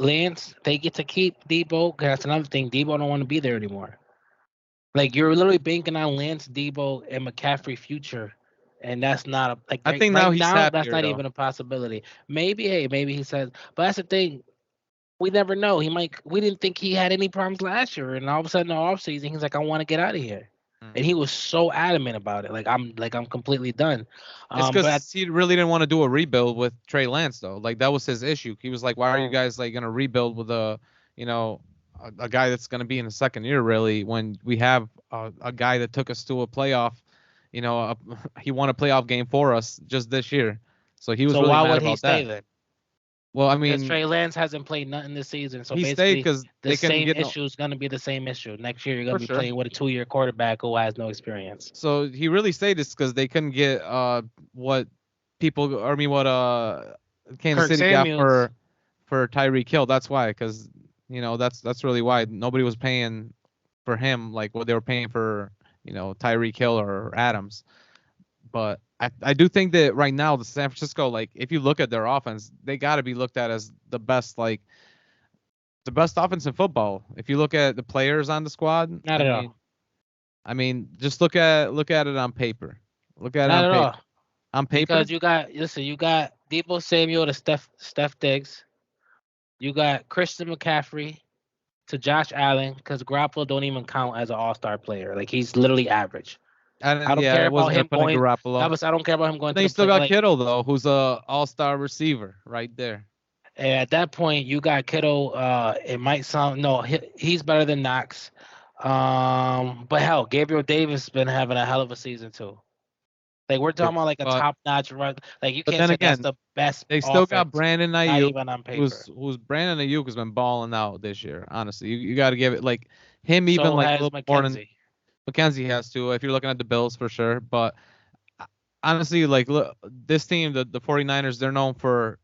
B: Lance. They get to keep Debo. 'Cause that's another thing. Debo don't want to be there anymore. Like you're literally banking on Lance, Debo, and McCaffrey future, and that's not a like
A: I think
B: right
A: now he's
B: now. That's
A: happier
B: not
A: though.
B: even a possibility. Maybe hey, maybe he says. But that's the thing. We never know. He might. We didn't think he had any problems last year, and all of a sudden, in the offseason, he's like, "I want to get out of here," and
A: Hmm.
B: he was so adamant about it. I'm completely done.
A: It's
B: But
A: because he really didn't want to do a rebuild with Trey Lance though. Like that was his issue. He was like, "Why are you guys like gonna rebuild with you know, a guy that's gonna be in the second year really when we have a guy that took us to a playoff, he won a playoff game for us just this year." So he was
B: so
A: really
B: why
A: mad
B: would he
A: about
B: stay
A: that.
B: then?
A: Well, I
B: Because
A: mean,
B: Trey Lance hasn't played nothing this season. So
A: he stayed
B: basically,
A: because
B: the
A: they couldn't
B: same
A: get no
B: issue is going to be the same issue. Next year, you're going
A: for
B: to be
A: sure.
B: playing with a 2 year quarterback who has no experience.
A: So he really stayed this because they couldn't get what what Kansas
B: Kirk
A: City got
B: Samuels.
A: for Tyreek Hill. That's why, because that's really why nobody was paying for him like what they were paying for Tyreek Hill or Adams. But I do think that right now the San Francisco, like if you look at their offense, they got to be looked at as the best offense in football. If you look at the players on the squad,
B: Not at all.
A: just look at it on paper. Look at it
B: Not
A: on
B: at
A: paper.
B: all.
A: On paper,
B: Because you got Debo Samuel to Steph Diggs. You got Christian McCaffrey to Josh Allen. Because Garoppolo don't even count as an All Star player. Like he's literally average.
A: I
B: I
A: didn't.
B: don't
A: Yeah,
B: care
A: I
B: about
A: wasn't gonna
B: him
A: put in
B: going.
A: Garoppolo.
B: I don't care about him going
A: But
B: to
A: then you
B: the
A: still
B: play.
A: got
B: Like
A: Kittle though, who's a all-star receiver right there.
B: and at that point, you got Kittle. It might sound no, he's better than Knox. But hell, Gabriel Davis been having a hell of a season too. Like we're talking about like a
A: But
B: top notch run. Like you
A: but
B: can't
A: then
B: say that's
A: again,
B: the best
A: they still got
B: offense,
A: Brandon
B: not
A: Ayuk,
B: even on paper.
A: who's Brandon Ayuk has been balling out this year. Honestly, you got to give it like him even
B: So
A: like a
B: has
A: little more than
B: McKenzie.
A: McKenzie has to. If you're looking at the Bills for sure, but honestly, like look, this team, the 49ers, they're known for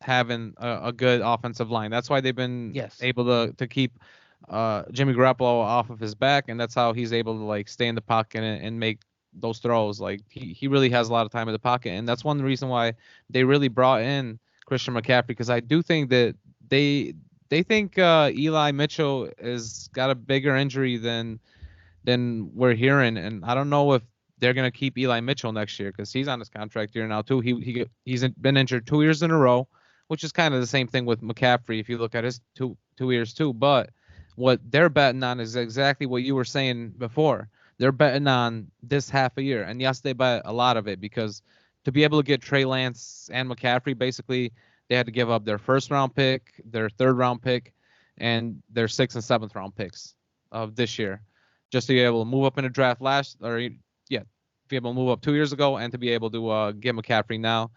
A: having a good offensive line. That's why they've been
B: Yes.
A: able to keep Jimmy Garoppolo off of his back, and that's how he's able to like stay in the pocket and make those throws. Like he really has a lot of time in the pocket, and that's one reason why they really brought in Christian McCaffrey because I do think that they they think Eli Mitchell has got a bigger injury than we're hearing, and I don't know if they're gonna keep Eli Mitchell next year because he's on his contract year now too. He's been injured 2 years in a row, which is kind of the same thing with McCaffrey if you look at his two years too. But what they're betting on is exactly what you were saying before. They're betting on this half a year, and yes, they bet a lot of it because to be able to get Trey Lance and McCaffrey, basically they had to give up their first round pick, their third round pick, and their sixth and seventh round picks of this year just to be able to move up in the draft be able to move up 2 years ago and to be able to get McCaffrey now.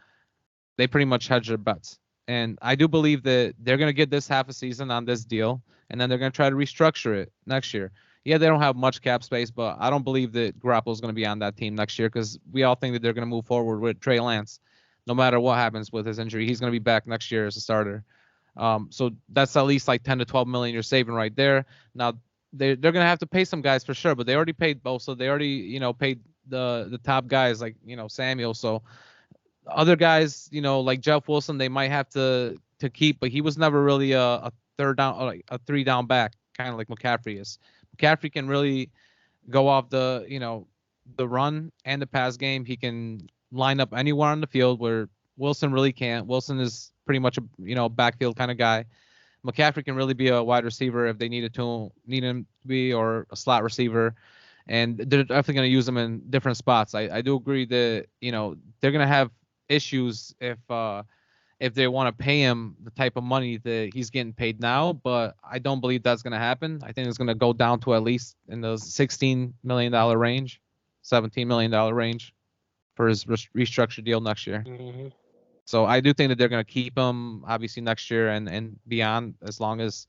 A: They pretty much hedged their bets. And I do believe that they're going to get this half a season on this deal, and then they're going to try to restructure it next year. Yeah, they don't have much cap space, but I don't believe that Garoppolo's going to be on that team next year because we all think that they're going to move forward with Trey Lance. No matter what happens with his injury, he's going to be back next year as a starter. So that's at least like 10 to 12 million you're saving right there. Now they're gonna have to pay some guys for sure, but they already paid both, so they already paid the top guys like Samuel. So other guys like Jeff Wilson they might have to keep, but he was never really a third down or like a three down back, kind of like McCaffrey is. McCaffrey can really go off the run and the pass game. He can line up anywhere on the field where Wilson really can't. Wilson is pretty much a backfield kind of guy. McCaffrey can really be a wide receiver if they need him to be, or a slot receiver, and they're definitely going to use him in different spots. I do agree that they're going to have issues if they want to pay him the type of money that he's getting paid now, but I don't believe that's going to happen. I think it's going to go down to at least in the $16 million range, $17 million range for his restructured deal next year.
B: Mm-hmm.
A: So I do think that they're going to keep him obviously next year and beyond, as long as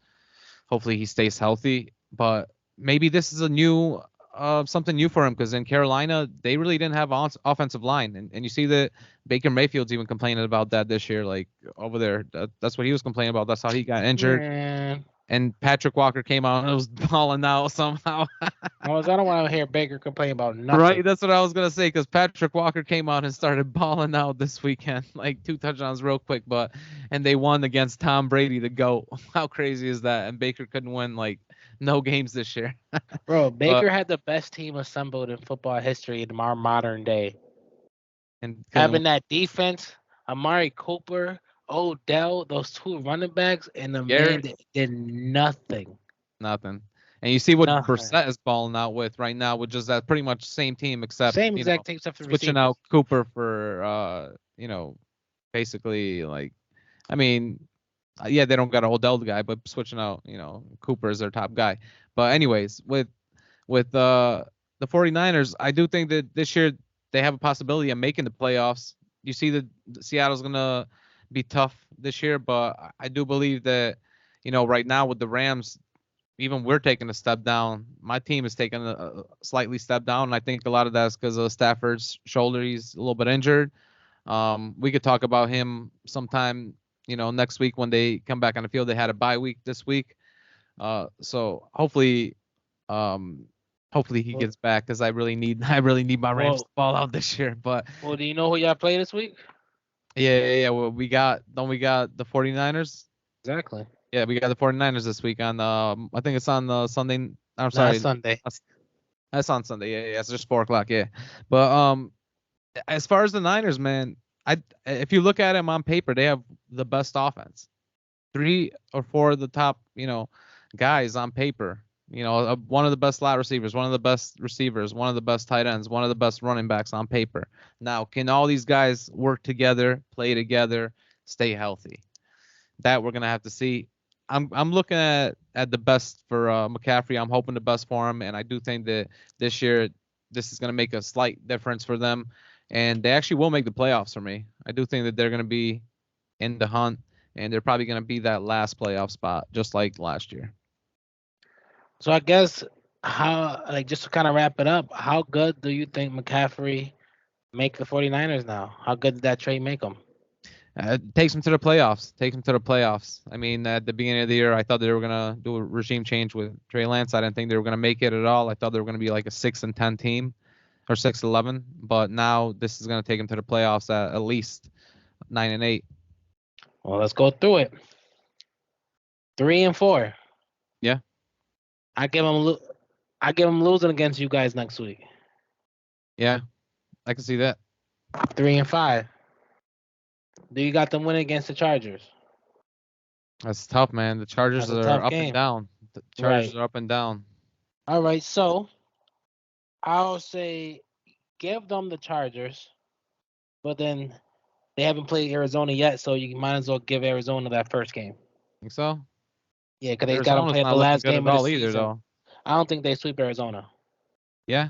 A: hopefully he stays healthy. But maybe this is a new something new for him, because in Carolina they really didn't have offensive line, and you see that Baker Mayfield's even complaining about that this year, like over there. That's what he was complaining about. That's how he got injured.
B: Man.
A: And Patrick Walker came out and was balling out somehow.
B: I don't want to hear Baker complain about nothing.
A: Right, that's what I was gonna say, because Patrick Walker came out and started balling out this weekend, like 2 touchdowns real quick, and they won against Tom Brady, the GOAT. How crazy is that? And Baker couldn't win like no games this year.
B: Bro,
A: But
B: Baker had the best team assembled in football history in our modern day.
A: and couldn't win
B: Having that defense, Amari Cooper, Odell, those two running backs, and the man
A: Garrett,
B: that did nothing.
A: nothing. And you see what
B: Nothing.
A: Brissett is balling out with right now, with just that pretty much same team, except
B: Same exact team except for the
A: switching out
B: receivers.
A: Cooper for basically, like, I mean, yeah, they don't got a Odell guy, but switching out, Cooper is their top guy. But anyways, with the 49ers, I do think that this year they have a possibility of making the playoffs. You see that Seattle's gonna be tough this year, but I do believe that right now with the Rams, even we're taking a step down. My team is taking a slightly step down, and I think a lot of that's because of Stafford's shoulder. He's a little bit injured. We could talk about him sometime, next week when they come back on the field. They had a bye week this week, so um, hopefully he
B: Well,
A: gets back, because I really need my Rams to
B: well,
A: fall out this year. But
B: well, do you know who y'all play this week?
A: yeah. Well, we got the 49ers.
B: Exactly.
A: Yeah, we got the 49ers this week on I think it's on Sunday. I'm
B: Last
A: sorry.
B: Sunday.
A: That's on Sunday. Yeah. It's just 4 o'clock. Yeah. But as far as the Niners, man, if you look at them on paper, they have the best offense. 3 or 4 of the top, guys on paper. One of the best slot receivers, one of the best receivers, one of the best tight ends, one of the best running backs on paper. Now, can all these guys work together, play together, stay healthy? That we're gonna have to see. I'm looking at the best for McCaffrey. I'm hoping the best for him, and I do think that this year this is gonna make a slight difference for them, and they actually will make the playoffs for me. I do think that they're gonna be in the hunt, and they're probably gonna be that last playoff spot, just like last year.
B: So I guess how like just to kind of wrap it up, how good do you think McCaffrey make the 49ers now? How good did that trade make them?
A: Takes them to the playoffs. Takes them to the playoffs. I mean, at the beginning of the year, I thought they were gonna do a regime change with Trey Lance. I didn't think they were gonna make it at all. I thought they were gonna be like a 6-10 team, or 6-11. But now this is gonna take them to the playoffs at least 9-8.
B: Well, let's go through it. 3-4.
A: Yeah,
B: I give them I give them losing against you guys next week.
A: yeah, I can see that.
B: 3-5. Do you got them winning against the Chargers?
A: That's tough, man. The Chargers
B: That's a
A: are
B: tough
A: up and
B: game.
A: down. The Chargers
B: Right.
A: are up and down.
B: All right. So I'll say give them the Chargers, but then they haven't played Arizona yet, so you might as well give Arizona that first game.
A: Think so?
B: Yeah, because they got to
A: Arizona's
B: play
A: not
B: the
A: looking
B: last
A: good
B: game
A: at
B: of the
A: all either,
B: season.
A: though.
B: I don't think they sweep Arizona.
A: Yeah,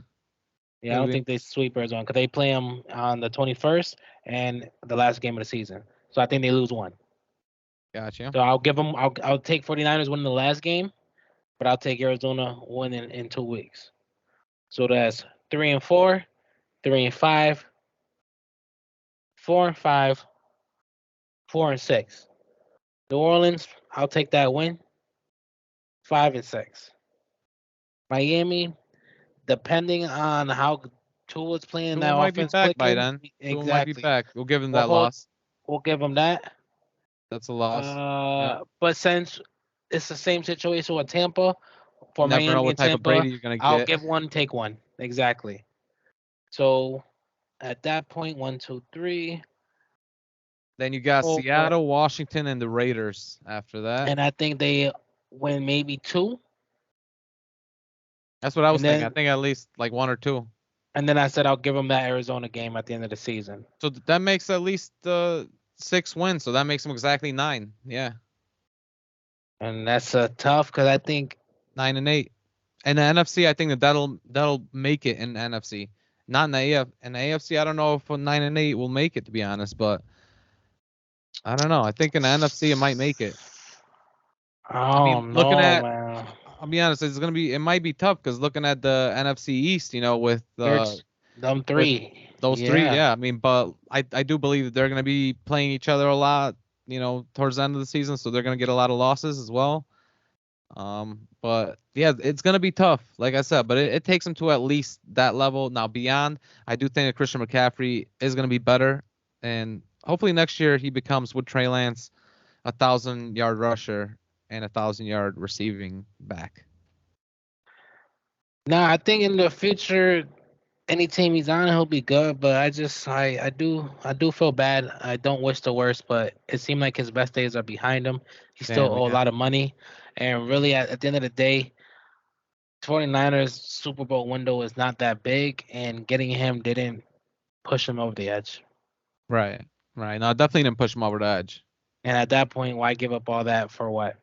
B: Yeah, I don't
A: maybe.
B: think they sweep Arizona because they play them on the 21st and the last game of the season. So I think they lose one.
A: Gotcha.
B: So I'll give them. I'll take 49ers winning the last game, but I'll take Arizona winning in 2 weeks. So that's 3-4, 3-5, 4-5, 4-6. New Orleans, I'll take that win. 5-6. Miami, depending on how Tua's playing,
A: Tua
B: that
A: might be
B: offense
A: back by
B: clicking.
A: then. Tua might be
B: Exactly.
A: back. We'll give him
B: We'll
A: that
B: hold.
A: loss.
B: We'll give them that.
A: That's a loss. Yeah.
B: But since it's the same situation with Tampa,
A: You
B: for
A: never know
B: Miami
A: what
B: and
A: type of
B: Tampa,
A: Brady you're gonna
B: I'll
A: get.
B: give one, take one. Exactly. So At that point, one, two, three,
A: Then you got
B: four,
A: Seattle, Washington, and the Raiders after that.
B: and I think they win maybe two,
A: That's what I was
B: and
A: thinking. I
B: then
A: think at least like one or two.
B: I said I'll give them that Arizona game at the end of the season,
A: So that makes at least 6 wins. So that makes them exactly 9. Yeah,
B: and that's tough because I think
A: 9-8. And the NFC, I think that'll make it in the NFC. Not in the AF. In the AFC, I don't know if a 9-8 will make it, to be honest. But I don't know. I think in the NFC it might make it. I
B: I
A: mean,
B: don't
A: looking
B: know,
A: at,
B: man.
A: I'll be honest, it's gonna be, it might be tough because looking at the NFC East,
B: There's them
A: with
B: three,
A: those three,
B: yeah.
A: yeah. I mean, but I do believe that they're gonna be playing each other a lot, towards the end of the season, so they're gonna get a lot of losses as well. But yeah, it's gonna be tough, like I said, but it takes them to at least that level. Now beyond, I do think that Christian McCaffrey is gonna be better, and hopefully next year he becomes with Trey Lance 1,000-yard rusher and 1,000-yard receiving back.
B: Now I think in the future, any team he's on, he'll be good. But I do feel bad. I don't wish the worst, but it seemed like his best days are behind him. He still
A: Damn,
B: owe a
A: yeah.
B: lot of money, and really at the end of the day, 49ers Super Bowl window is not that big, and getting him didn't push him over the edge.
A: Right, right. No, definitely didn't push him over the edge.
B: And at that point, why give up all that for what?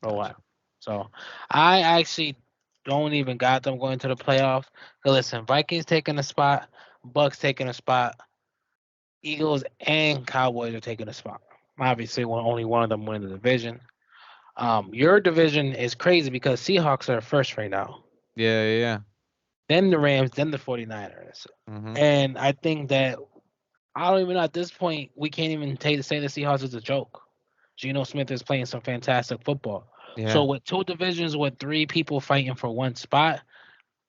B: For
A: Gotcha.
B: what? So I actually don't even got them going to the playoffs. 'Cause listen, Vikings taking a spot, Bucks taking a spot, Eagles and Cowboys are taking a spot. Obviously, only one of them win the division. Your division is crazy because Seahawks are first right now.
A: Yeah, yeah, yeah.
B: Then the Rams, then the 49ers.
A: Mm-hmm.
B: And I think that I don't even know at this point we can't even say the Seahawks is a joke. Geno Smith is playing some fantastic football.
A: Yeah.
B: So with two divisions with three people fighting for one spot,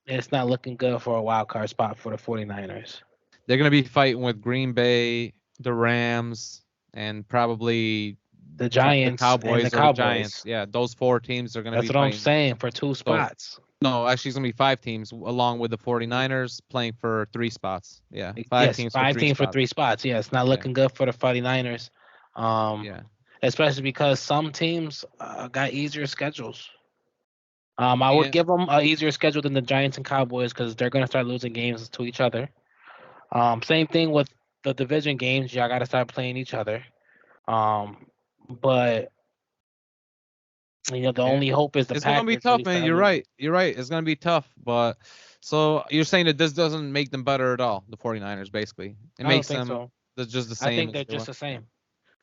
B: it's not looking good for a wild card spot for the 49ers.
A: They're gonna be fighting with Green Bay, the Rams, and probably
B: The
A: the
B: Giants and the
A: Cowboys or the Giants.
B: Cowboys.
A: Yeah, those 4 teams are gonna
B: That's
A: be
B: what I'm
A: fighting.
B: saying for two
A: So
B: spots.
A: no, actually it's gonna be 5 teams along with the 49ers playing for 3 spots. Yeah, five
B: Yes,
A: teams for
B: five
A: three
B: teams for
A: spots.
B: three spots. Yeah, it's not
A: Yeah,
B: looking good for the 49ers. Um,
A: yeah,
B: Especially because some teams got easier schedules. I would
A: yeah,
B: give them an easier schedule than the Giants and Cowboys because they're going to start losing games to each other. Same thing with the division games. Y'all got to start playing each other. But the
A: yeah.
B: only hope is the
A: It's gonna be
B: Packers
A: tough,
B: really
A: man.
B: start
A: You're
B: losing.
A: right. You're right. It's gonna be tough. But so you're saying that this doesn't make them better at all, the 49ers, basically. It
B: I don't
A: makes
B: think
A: them
B: so.
A: just the
B: I
A: same
B: think
A: as
B: they're
A: they
B: just
A: were.
B: the
A: Yeah.
B: same.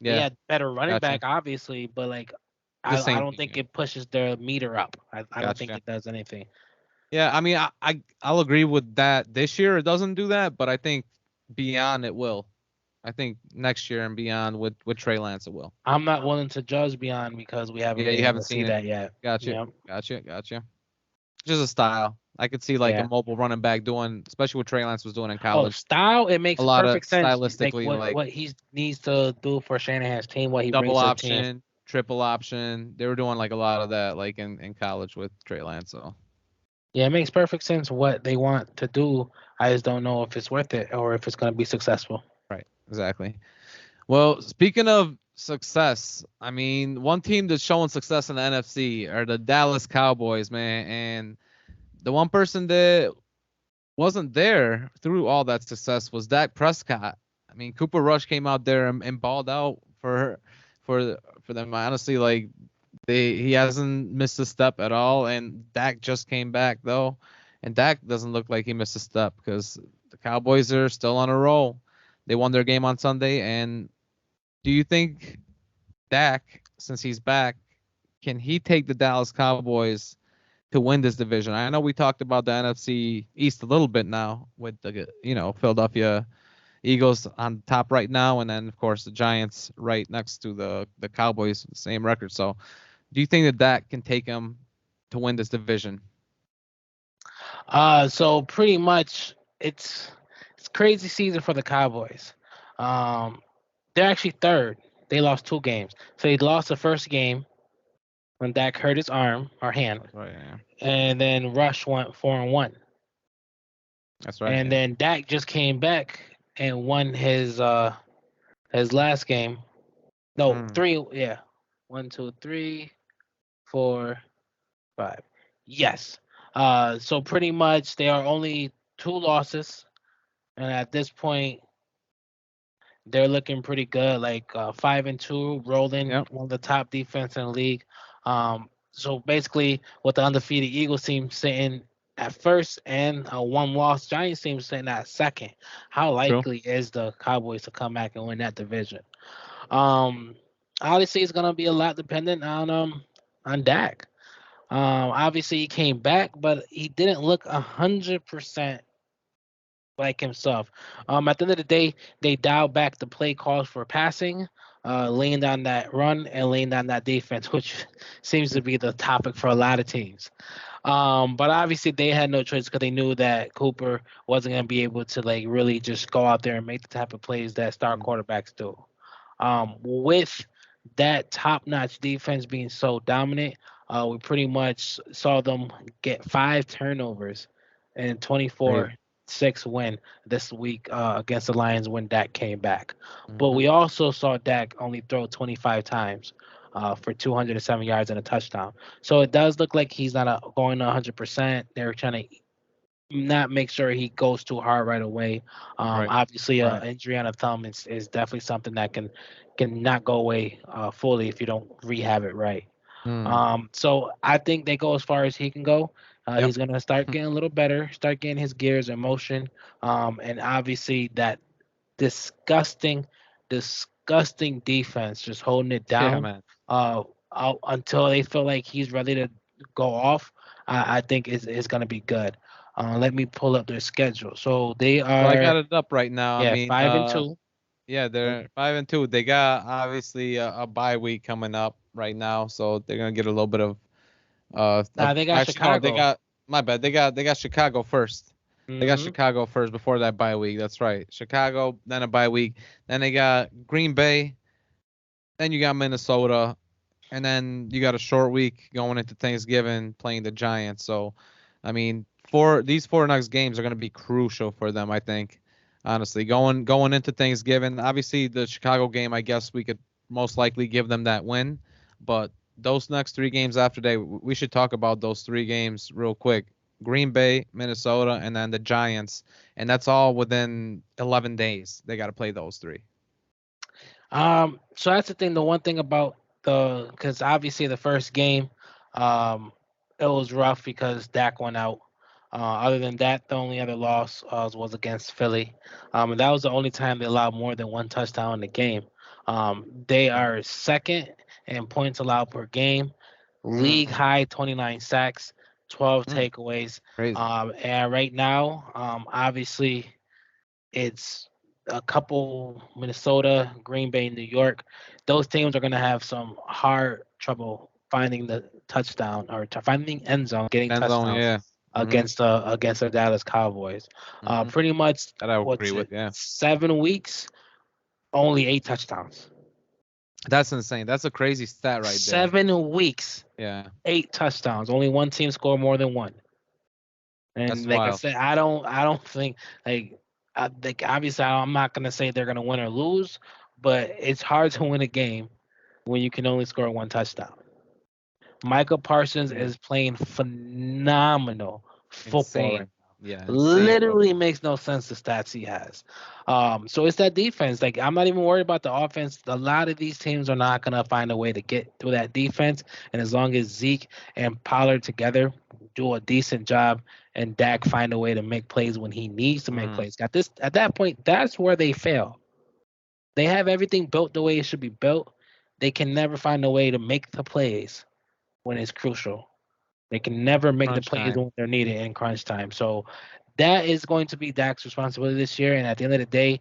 B: They
A: Yeah.
B: had better running
A: Gotcha.
B: back, obviously, but
A: The
B: I
A: same
B: don't
A: thing.
B: think
A: Yeah.
B: it pushes their meter up. I don't think
A: Gotcha.
B: it does anything.
A: Yeah. I mean, I'll agree with that. This year it doesn't do that, but I think beyond it will. I think next year and beyond with Trey Lance it will.
B: I'm not willing to judge beyond because we haven't
A: Yeah.
B: been
A: You
B: able
A: haven't
B: to see
A: seen it.
B: that yet.
A: Gotcha.
B: Yeah,
A: Gotcha. Gotcha. Just a style. I could see like a
B: yeah.
A: mobile running back doing, especially what Trey Lance was doing in
B: Oh,
A: college.
B: style, it
A: A
B: makes
A: lot of
B: perfect sense. Like
A: stylistically, like
B: what he needs to do for Shanahan's team, what he
A: double
B: brings to the team.
A: option, triple option. They were doing like a lot of that, like in college with Trey Lance. So
B: Yeah, it makes perfect sense what they want to do. I just don't know if it's worth it or if it's going to be successful.
A: right, exactly. Well, speaking of success, I mean, one team that's showing success in the NFC are the Dallas Cowboys, man. And the one person that wasn't there through all that success was Dak Prescott. I mean, Cooper Rush came out there and balled out for them. Honestly, like he hasn't missed a step at all, and Dak just came back though, and Dak doesn't look like he missed a step because the Cowboys are still on a roll. They won their game on Sunday, and do you think Dak, since he's back, can he take the Dallas Cowboys to win this division? I know we talked about the NFC East a little bit now with the Philadelphia Eagles on top right now, and then of course the Giants right next to the Cowboys, same record. So, do you think that can take them to win this division?
B: So pretty much it's crazy season for the Cowboys. Um, they're actually third. They lost two games. So they lost the first game when Dak hurt his arm or hand,
A: That's right. Yeah.
B: and then Rush went 4-1.
A: That's right.
B: And
A: Yeah.
B: then Dak just came back and won his last game. No,
A: Mm.
B: three. Yeah, 1, 2, 3, 4, 5. Yes. So pretty much they are only two losses, and at this point they're looking pretty good. Like 5-2, rolling
A: Yep.
B: one of the top defense in the league. So basically, with the undefeated Eagles team sitting at first and a one-loss Giants team sitting at second, how
A: True.
B: likely is the Cowboys to come back and win that division? Um, Obviously, it's gonna be a lot dependent on Dak. Obviously he came back, but he didn't look 100% like himself. At the end of the day, they dialed back the play calls for passing, laying down that run and laying down that defense, which seems to be the topic for a lot of teams. But obviously they had no choice because they knew that Cooper wasn't going to be able to like really just go out there and make the type of plays that star
A: Mm.
B: quarterbacks do. With that top-notch defense being so dominant, we pretty much saw them get 5 turnovers and
A: Crazy.
B: 24-6 win this week against the Lions when Dak came back. But
A: Hmm.
B: we also saw Dak only throw 25 times for 207 yards and a touchdown. So it does look like he's not going 100%. They're trying to not make sure he goes too hard right away.
A: Right.
B: Obviously,
A: Right.
B: an injury on a thumb is definitely something that can not go away fully if you don't rehab it right.
A: Mm.
B: So I think they go as far as he can go.
A: Yep.
B: He's gonna start getting a little better, start getting his gears in motion, and obviously that disgusting, disgusting defense just holding it
A: Yeah,
B: down
A: man.
B: out until they feel like he's ready to go off. I think is going to be good. Let me pull up their schedule. So they
A: So I got
B: are,
A: it up right now. I
B: yeah,
A: mean,
B: 5-2.
A: yeah, they're 5-2. They got obviously a bye week coming up right now, so they're gonna get a little bit
B: Now
A: of
B: they got
A: actually no, they
B: Chicago.
A: got my bad. They got Chicago first. They got
B: Hmm.
A: Chicago first before that bye week. That's right. Chicago, then a bye week. Then they got Green Bay. Then you got Minnesota, and then you got a short week going into Thanksgiving playing the Giants. So, I mean, four next games are going to be crucial for them. I think, honestly, going into Thanksgiving. Obviously, the Chicago game, I guess we could most likely give them that win, but those next 3 games after that, we should talk about those 3 games real quick. Green Bay, Minnesota, and then the Giants, and that's all within 11 days. They got to play those three.
B: So that's the thing. The one thing about because obviously the first game, um, it was rough because Dak went out. Other than that, the only other loss was against Philly, and that was the only time they allowed more than one touchdown in the game. They are second in points allowed per game, league
A: Mm,
B: high 29 sacks, 12
A: mm,
B: takeaways,
A: crazy.
B: and right now, obviously it's a couple Minnesota, Green Bay, New York. Those teams are going to have some hard trouble finding the touchdown or finding end zone, getting
A: End zone,
B: touchdowns
A: yeah. Hmm.
B: against the Dallas Cowboys.
A: Hmm.
B: Pretty much
A: That I would agree
B: what's
A: with.
B: it?
A: Yeah,
B: 7 weeks, only 8 touchdowns.
A: that's insane. That's a crazy stat right there.
B: 7 weeks,
A: Yeah,
B: 8 touchdowns. Only one team scored more than one.
A: that's
B: And like I
A: wild.
B: said, I don't think like I think obviously I'm not gonna say they're gonna win or lose, but it's hard to win a game when you can only score one touchdown. Michael Parsons
A: Yeah,
B: is playing phenomenal football right
A: insane.
B: now.
A: Yeah, insane
B: Literally
A: football.
B: makes no sense the stats he has. So it's that defense. Like I'm not even worried about the offense. A lot of these teams are not gonna find a way to get through that defense. And as long as Zeke and Pollard together do a decent job and Dak find a way to make plays when he needs to make
A: Mm,
B: plays. At that point, that's where they fail. They have everything built the way it should be built. They can never find a way to make the plays when it's crucial. They can never make the
A: crunch
B: plays
A: time.
B: when they're needed in crunch time. So that is going to be Dak's responsibility this year. And at the end of the day,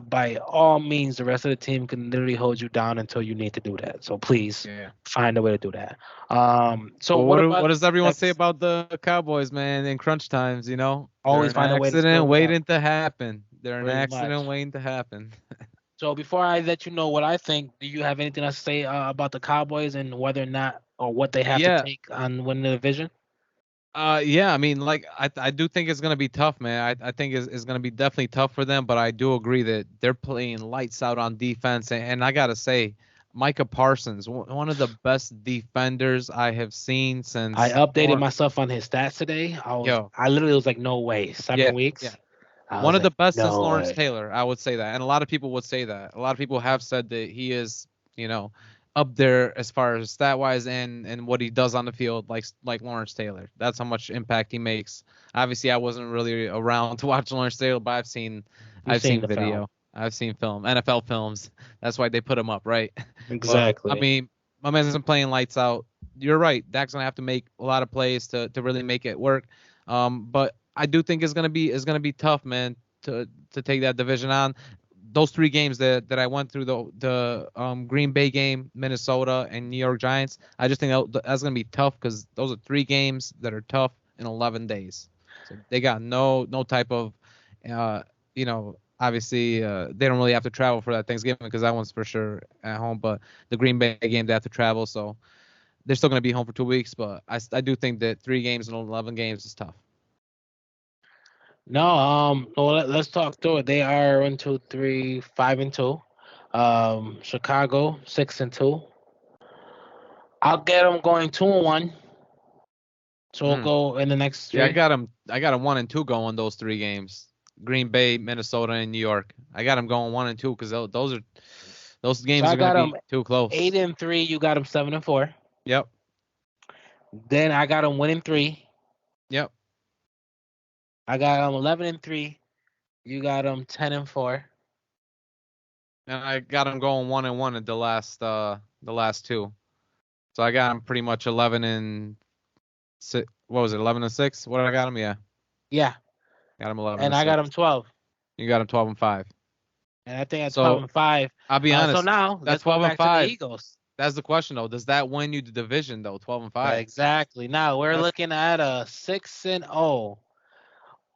B: by all means, the rest of the team can literally hold you down until you need to do that. So please
A: Yeah.
B: find a way to do that. So
A: But
B: what
A: what
B: about
A: does everyone say
B: next?
A: about the Cowboys, man? In crunch times, they're
B: Always
A: an
B: find a way to score
A: accident
B: one up,
A: waiting to happen. They're an
B: pretty
A: accident
B: much.
A: waiting to happen.
B: So before I let you know what I think, do you have anything else to say about the Cowboys and whether or not or what they have to
A: Yeah.
B: take on winning the division?
A: Yeah, I mean, like I do think it's gonna be tough, man. I think it's gonna be definitely tough for them, but I do agree that they're playing lights out on defense, and I gotta say, Micah Parsons, one of the best defenders I have seen
B: I
A: since
B: updated
A: Lawrence.
B: myself on his stats today.
A: Yo,
B: I literally was like, no way,
A: yeah,
B: 7 weeks.
A: yeah.
B: I
A: One
B: was
A: of the
B: like,
A: best since
B: no
A: Lawrence
B: way.
A: Taylor, I would say that, and a lot of people would say that. A lot of people have said that he is, you know, up there as far as stat wise and what he does on the field, like Lawrence Taylor. That's how much impact he makes. Obviously, I wasn't really around to watch Lawrence Taylor, but
B: You've
A: I've
B: seen
A: seen
B: the film.
A: video, I've seen film, NFL films. That's why they put him up, right? But I
B: Exactly.
A: mean, my man's been playing lights out. You're right. Dak's gonna have to make a lot of plays to really make it work. But I do think it's gonna be tough, man, to take that division on. Those three games that I went through, the Green Bay game, Minnesota, and New York Giants. I just think that's gonna be tough because those are three games that are tough in 11 days. So they got no type of, obviously they don't really have to travel for that Thanksgiving because that one's for sure at home. But the Green Bay game they have to travel, so they're still gonna be home for 2 weeks. But I do think that three games in 11 games is tough.
B: No, well, let's talk through it. They are 1, 2, 3, 5-2. Chicago 6-2. I'll get them going 2-1. So we'll
A: Mm.
B: go in the next
A: Yeah, I
B: three.
A: got them. I got them 1-2 going those three games. Green Bay, Minnesota, and New York. I got them going 1-2 because those
B: So
A: games
B: I
A: are gonna
B: got
A: be
B: them
A: too
B: eight
A: close.
B: and three. You got them 7-4.
A: Yep,
B: Then I got them winning three.
A: yep.
B: I got them 11-3. You got them 10-4.
A: And I got them going 1-1 at the last two. So I got them pretty much 11-6. What was it? 11-6. What did I got them? Yeah,
B: Yeah,
A: got them 11
B: and
A: and
B: I got them
A: six.
B: 12.
A: You got them 12-5.
B: And I think at 12
A: So
B: and 5.
A: I'll be
B: So
A: honest.
B: now
A: That
B: let's go
A: 12 and
B: back to the
A: 5.
B: Eagles.
A: That's the question though. Does that win you the division though? 12-5.
B: Exactly. Now we're
A: That's
B: looking at a 6-0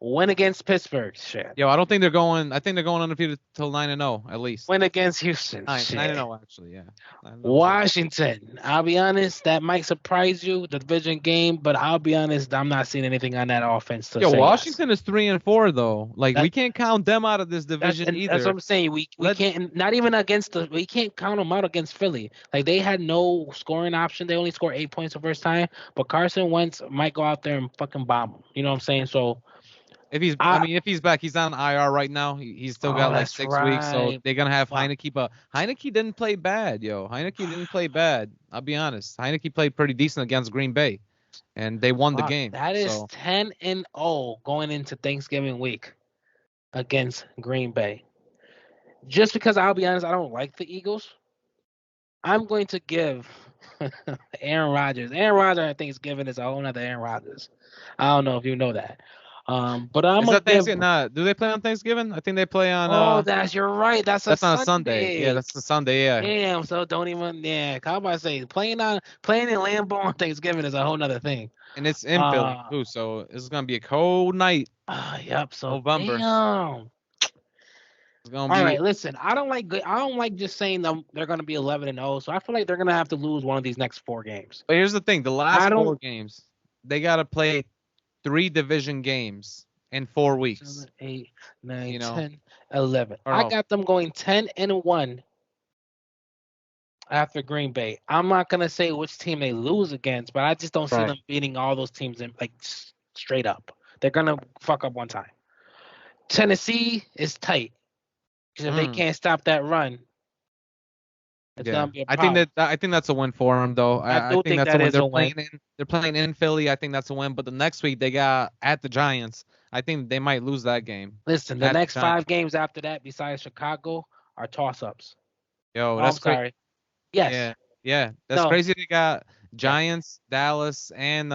B: win against Pittsburgh. Shit.
A: Yo, I don't think they're going. I think they're going undefeated till 9-0 at least.
B: Win against Houston.
A: Nine and
B: Shit.
A: 0 actually. Yeah, 9-0 is it.
B: Washington. I'll be honest, that might surprise you, the division game, but I'll be honest, I'm not seeing anything on that offense to
A: Yo,
B: say yes.
A: Washington is 3-4 though. Like
B: That
A: we can't count them out of this division
B: that's what
A: either.
B: I'm saying. We
A: Let
B: can't, not even against we can't count them out against Philly. Like they had no scoring option. They only scored 8 points the first time. But Carson Wentz might go out there and fucking bomb them. You know what I'm saying? So
A: if he's. I
B: I
A: mean, if he's back, he's on IR right now. He's still
B: oh
A: got like
B: that's
A: 6 weeks, so
B: right.
A: they're gonna have
B: Fuck.
A: Heineke. But Heineke didn't play bad, yo. Heineke didn't play bad. I'll be honest. Heineke played pretty decent against Green Bay, and they won the
B: Fuck.
A: game.
B: That is
A: So
B: 10-0 going into Thanksgiving week against Green Bay. Just because I'll be honest, I don't like the Eagles. I'm going to give Aaron Rodgers. Aaron Rodgers at Thanksgiving is a whole nother Aaron Rodgers. I don't know if you know that. But I'm
A: is
B: gonna
A: that
B: give.
A: Thanksgiving? Nah, do they play on Thanksgiving? I think they play on.
B: Oh, you're right. That's a
A: That's on a Sunday. Yeah,
B: Sunday.
A: that's a Sunday. Yeah.
B: Damn. So don't even. Yeah. How about I say playing in Lambeau on Thanksgiving is a whole nother thing.
A: And it's in Philly
B: Uh.
A: too, so it's gonna be a cold night,
B: Yep. So
A: November.
B: damn.
A: It's gonna
B: All
A: be.
B: right. Listen. I don't like just saying them. They're gonna be 11-0. So I feel like they're gonna have to lose one of these next 4 games.
A: But here's the thing: the
B: I
A: last four
B: don't.
A: games, they gotta play three division games in 4 weeks.
B: 7, 8, 9,
A: You know,
B: 10, 11.
A: or
B: I
A: no?
B: got them going 10-1 after Green Bay. I'm not gonna say which team they lose against, but I just don't see
A: Right.
B: them beating all those teams in like straight up. They're gonna fuck up one time. Tennessee is tight because if they
A: Mm,
B: can't stop that run, it's
A: yeah,
B: gonna be a
A: I think
B: problem.
A: that's a win for them, though.
B: I
A: I
B: do
A: think
B: think
A: that's a
B: that
A: win.
B: is a win.
A: They're playing in Philly. I think that's a win. But the next week they got at the Giants. I think they might lose that game
B: Listen, the
A: at the
B: next
A: Giants.
B: 5 games after that, besides Chicago, are toss ups.
A: Yo,
B: Oh, I'm
A: that's great.
B: sorry. Yes.
A: Yeah, yeah, that's
B: No.
A: crazy. They got
B: Yeah.
A: Giants, Dallas, and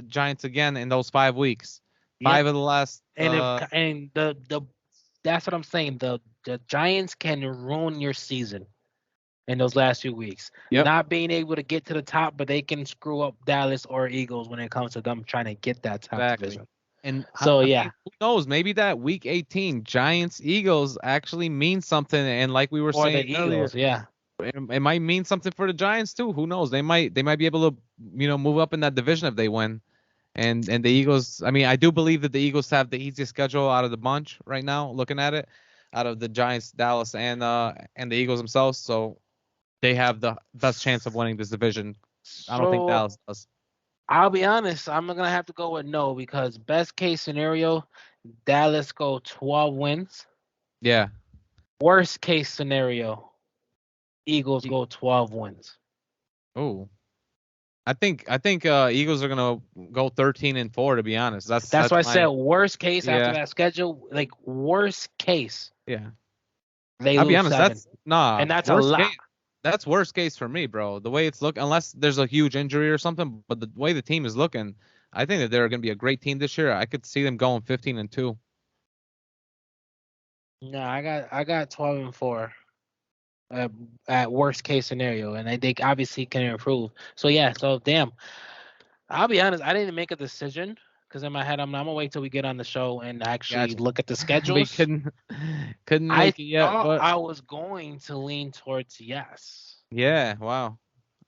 A: Giants again in those 5 weeks.
B: Yep.
A: Five of the last.
B: And the that's what I'm saying. The Giants can ruin your season in those last few weeks.
A: Yep,
B: Not being able to get to the top, but they can screw up Dallas or Eagles when it comes to them trying to get that top
A: exactly.
B: division.
A: And
B: So
A: I mean,
B: yeah,
A: who knows? Maybe that week 18 Giants Eagles actually means something. And like we were
B: for the
A: saying earlier,
B: Eagles, yeah.
A: it might mean something for the Giants too. Who knows? They might be able to move up in that division if they win. And the Eagles, I mean, I do believe that the Eagles have the easiest schedule out of the bunch right now, looking at it, out of the Giants, Dallas, and the Eagles themselves. So they have the best chance of winning this division. I don't think
B: So
A: Dallas does.
B: I'll be honest, I'm gonna have to go with no because best case scenario, Dallas go 12 wins.
A: Yeah.
B: Worst case scenario, Eagles go 12 wins.
A: Oh, I think Eagles are gonna go 13-4. To be honest, that's
B: That's why
A: that's
B: I said
A: my
B: worst case after
A: yeah
B: that schedule, like worst case,
A: yeah.
B: they
A: I'll be
B: lose
A: honest.
B: seven.
A: That's nah
B: And that's a
A: worst
B: lot.
A: case. That's worst case for me, bro. The way it's look, unless there's a huge injury or something, but the way the team is looking, I think that they're gonna be a great team this year. I could see them going 15-2.
B: No, I got 12-4 at, at worst case scenario, and I think obviously can improve. So yeah, so damn. I'll be honest, I didn't make a decision because in my head I'm gonna wait till we get on the show and actually
A: Gotcha.
B: look at the
A: We
B: schedules.
A: couldn't
B: I
A: make it yet,
B: thought
A: but
B: I was going to lean towards yes,
A: yeah, wow.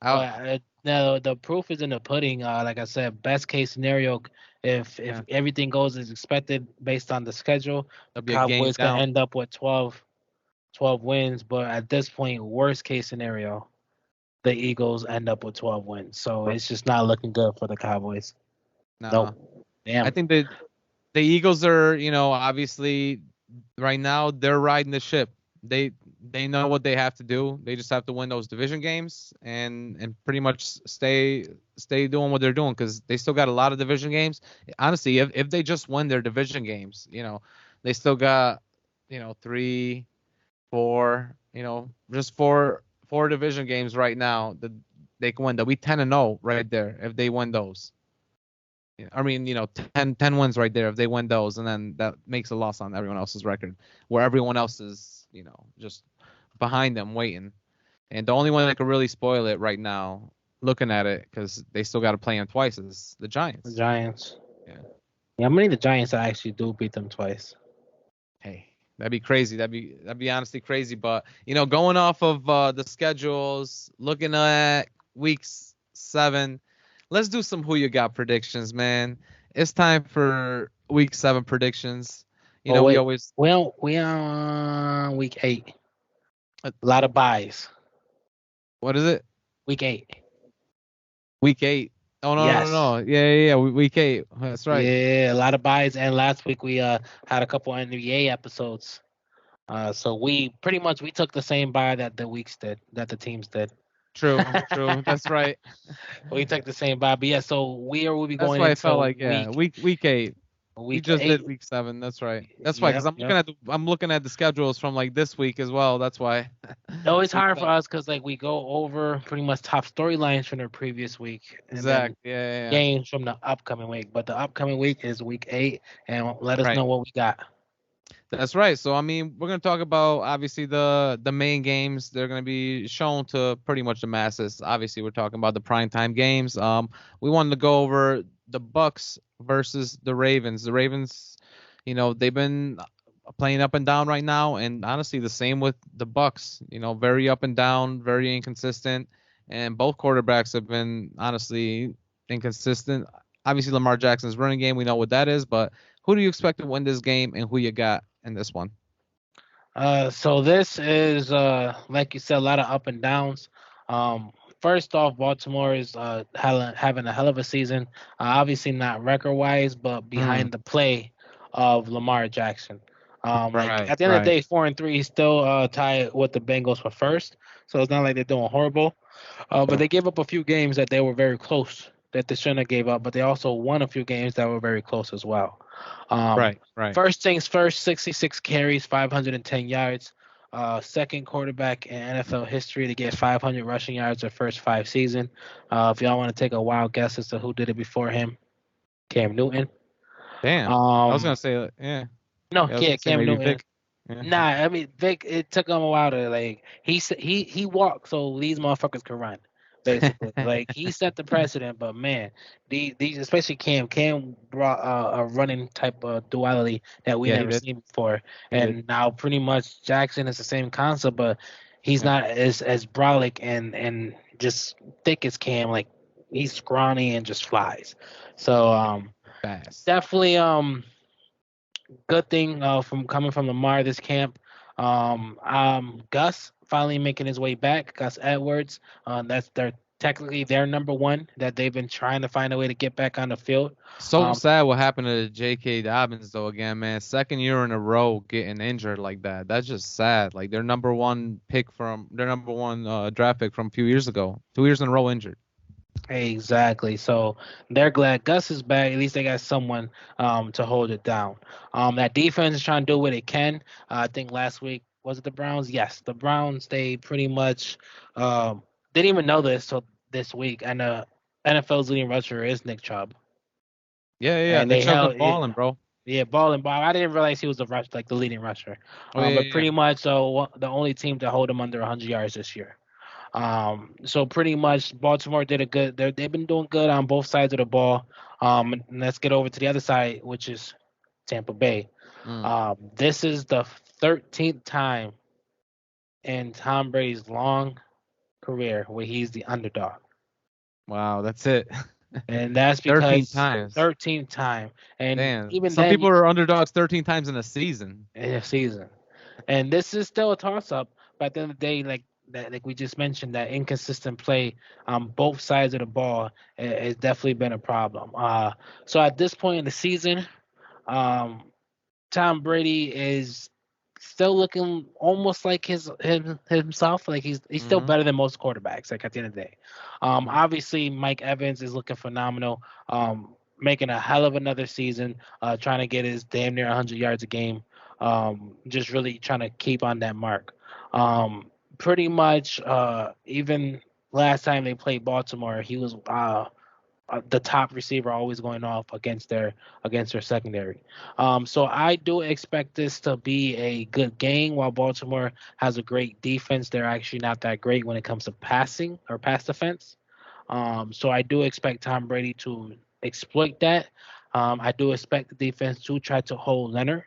B: but
A: I'll,
B: no, the proof is in the pudding. Like I said, best case scenario, if
A: yeah,
B: everything goes as expected based on the schedule, the
A: there'll be a game
B: Cowboys can
A: down.
B: end up with 12 wins. But at this point, worst case scenario, the Eagles end up with 12 wins. So it's just not looking good for the Cowboys.
A: Nah,
B: Nope.
A: I
B: Damn.
A: think that the Eagles are, obviously right now they're riding the ship. They they know what they have to do. They just have to win those division games and pretty much stay doing what they're doing because they still got a lot of division games. Honestly, if they just win their division games, they still got, three, four, just four division games right now that they can win. They'll be 10-0 right there if they win those. I mean, 10 wins right there if they win those, and then that makes a loss on everyone else's record, where everyone else is, just behind them waiting. And the only one that could really spoil it right now, looking at it, because they still got to play them twice, is the
B: The
A: Giants.
B: Giants.
A: Yeah.
B: Yeah, I'm the Giants actually do beat them twice.
A: Hey, that'd be crazy. That'd be honestly crazy. But going off of the schedules, looking at weeks 7, let's do some who you got predictions, man. It's time for week 7 predictions.
B: Oh
A: We
B: wait,
A: always
B: we on week 8.
A: uh,
B: A lot of buys.
A: what is it?
B: Week 8.
A: Week 8. Oh no no
B: Yes.
A: no. Yeah yeah yeah. Week 8. That's right.
B: Yeah, a lot of buys. And last week we had a couple NBA episodes. So we pretty much we took the same buy that the weeks did, that the teams did.
A: True true. That's right.
B: We took the same buy. But yeah, so we will be
A: That's
B: going
A: why I
B: into
A: felt like yeah. Week 8. We
B: week
A: just did
B: eight.
A: week 7. That's right. That's why, because
B: Yep, yep.
A: I'm looking at the schedules from like this week as well. That's why.
B: No, it's
A: week
B: hard for
A: 7.
B: us because like we go over pretty much top storylines from the previous week, and then
A: Exact. Yeah, yeah, yeah.
B: games from the upcoming week. But the upcoming week is week 8, and let us
A: Right.
B: know what we got.
A: That's right. So I mean, we're gonna talk about obviously the main games. They're gonna be shown to pretty much the masses. Obviously, we're talking about the primetime games. We wanted to go over the Bucks versus the Ravens. The Ravens, they've been playing up and down right now, and honestly, the same with the Bucks. Very up and down, very inconsistent, and both quarterbacks have been honestly inconsistent. Obviously, Lamar Jackson's running game, we know what that is, but who do you expect to win this game, and who you got in this one?
B: So this is like you said, a lot of up and downs. First off, Baltimore is having a hell of a season. Obviously not record wise, but
A: Mm,
B: behind the play of Lamar Jackson. Like
A: right,
B: at the end of the
A: right.
B: day, 4-3, he's still tied with the Bengals for first. So it's not like they're doing horrible. But they gave up a few games that they were very close that they shouldn't have gave up. But they also won a few games that were very close as well. Um,
A: Right, right.
B: First things first, 66 carries, 510 yards. Second quarterback in NFL history to get 500 rushing yards their first 5 seasons. If y'all want to take a wild guess as to who did it before him, Cam Newton.
A: Damn. I was
B: Um,
A: gonna say, yeah.
B: no,
A: Yeah, I was
B: yeah,
A: gonna say
B: Cam
A: maybe
B: Newton.
A: Vic. Yeah.
B: Nah, I mean Vic. It took him a while to like. He walked so these motherfuckers could run. Basically, like he set the precedent. But man, these especially Cam brought a running type of duality that we
A: Yeah, he
B: never
A: did.
B: seen before.
A: He did.
B: And now pretty much Jackson is the same concept, but he's
A: Yeah.
B: not as brolic and just thick as Cam. Like he's scrawny and just flies. So
A: Fast.
B: definitely good thing from coming from Lamar this camp. Gus finally making his way back. Gus Edwards. That's their technically their number one that they've been trying to find a way to get back on the field.
A: So
B: Um,
A: sad what happened to J.K. Dobbins though again, man. Second year in a row getting injured like that. That's just sad. Like their number one draft pick from a few years ago. 2 years in a row injured.
B: exactly. So they're glad Gus is back. At least they got someone to hold it down. That defense is trying to do what it can. I think last week was it the Browns? Yes, the Browns. They pretty much um, didn't even know this till this week. And NFL's leading rusher is Nick Chubb,
A: Yeah, yeah, yeah.
B: and
A: Nick
B: they
A: Chubb's been
B: held it.
A: balling, bro.
B: Yeah, balling ball. I didn't realize he was like the leading rusher.
A: Oh yeah,
B: But
A: yeah, yeah.
B: pretty much the only team to hold him under 100 yards this year. So pretty much Baltimore did a good. They've been doing good on both sides of the ball. And let's get over to the other side, which is Tampa Bay.
A: Mm.
B: This is the 13th time in Tom Brady's long career where he's the underdog,
A: Wow, that's it.
B: and that's
A: 13
B: because
A: times.
B: 13th time, and
A: Damn.
B: even
A: Some
B: then,
A: people are underdogs 13 times in a season.
B: in a season. And this is still a toss up. But at the end of the day, like that, like we just mentioned, that inconsistent play on both sides of the ball has definitely been a problem. So at this point in the season, um, Tom Brady is still looking almost like himself. Like he's still
A: Mm-hmm.
B: better than most quarterbacks. Like at the end of the day,
A: Mm-hmm.
B: obviously Mike Evans is looking phenomenal. Making a hell of another season. Trying to get his damn near 100 yards a game. Just really trying to keep on that mark. Pretty much, even last time they played Baltimore, he was the top receiver always going off against their secondary. So I do expect this to be a good game. While Baltimore has a great defense, they're actually not that great when it comes to passing or pass defense. So I do expect Tom Brady to exploit that. I do expect the defense to try to hold Leonard.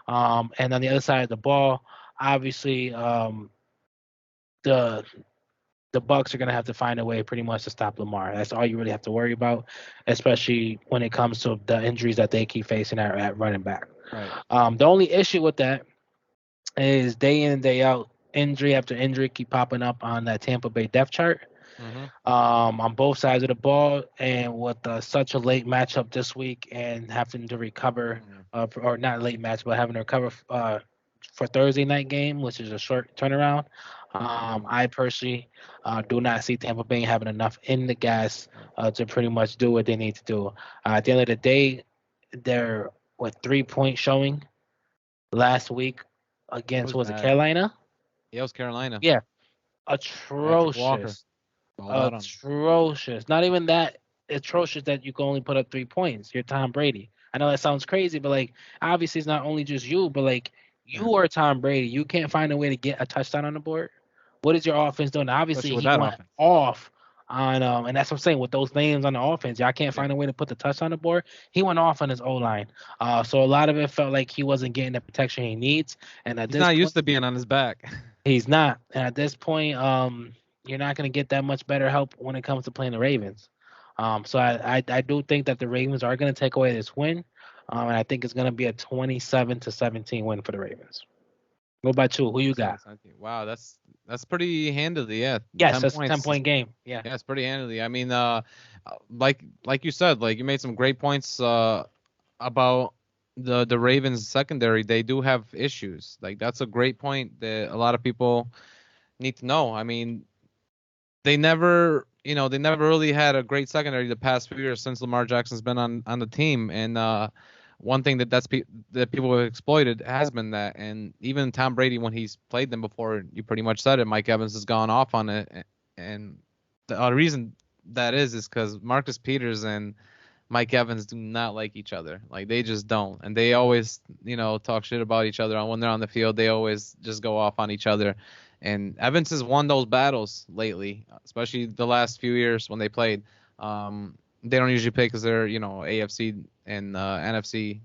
B: And on the other side of the ball, obviously, the the Bucks are going to have to find a way pretty much to stop Lamar. That's all you really have to worry about, especially when it comes to the injuries that they keep facing at running back.
A: Right.
B: The only issue with that is day in and day out, injury after injury keep popping up on that Tampa Bay depth chart
A: Mm-hmm.
B: on both sides of the ball. And with such a late matchup this week and having to recover,
A: Mm.
B: or not late match, but having to recover for Thursday night game, which is a short turnaround.
A: Mm.
B: I personally do not see Tampa Bay having enough in the gas
A: Right.
B: to pretty much do what they need to do. At the end of the day, they're with 3 point showing last week
A: It
B: against
A: was
B: was it
A: bad.
B: Carolina?
A: Yeah, it was Carolina.
B: Yeah,
A: Patrick Walker.
B: atrocious.
A: Balled out on him.
B: Atrocious. Not even that atrocious that you can only put up 3 points. You're Tom Brady. I know that sounds crazy, but like obviously it's not only just you, but like
A: Yeah.
B: you are Tom Brady. You can't find a way to get a touchdown on the board. What is your offense doing? Obviously
A: Especially with
B: he
A: that
B: went
A: offense.
B: off on and that's what I'm saying with those names on the offense. Y'all can't
A: Yeah.
B: find a way to put the touch on the board. He went off on his O line. So a lot of it felt like he wasn't getting the protection he needs. And at
A: He's
B: this
A: not used
B: point
A: to being on his back.
B: he's not. And at this point, you're not going to get that much better help when it comes to playing the Ravens. So I do think that the Ravens are going to take away this win. And I think it's going to be a 27-17 win for the Ravens. What about you? Who you
A: 27,
B: got?
A: 17. Wow, that's pretty handily. Yeah,
B: Yes,
A: 10
B: that's a 10
A: points.
B: point game. Yeah.
A: Yeah, it's pretty handily. I mean, like you said, like you made some great points about the Ravens secondary. They do have issues. Like that's a great point that a lot of people need to know. I mean, they never really had a great secondary the past few years since Lamar Jackson's been on the team. And one thing that people have exploited has been that. And even Tom Brady, when he's played them before, you pretty much said it. Mike Evans has gone off on it, and the reason that is because Marcus Peters and Mike Evans do not like each other. Like they just don't, and they always, talk shit about each other. And when they're on the field, they always just go off on each other. And Evans has won those battles lately, especially the last few years when they played. They don't usually play because they're, AFC and NFC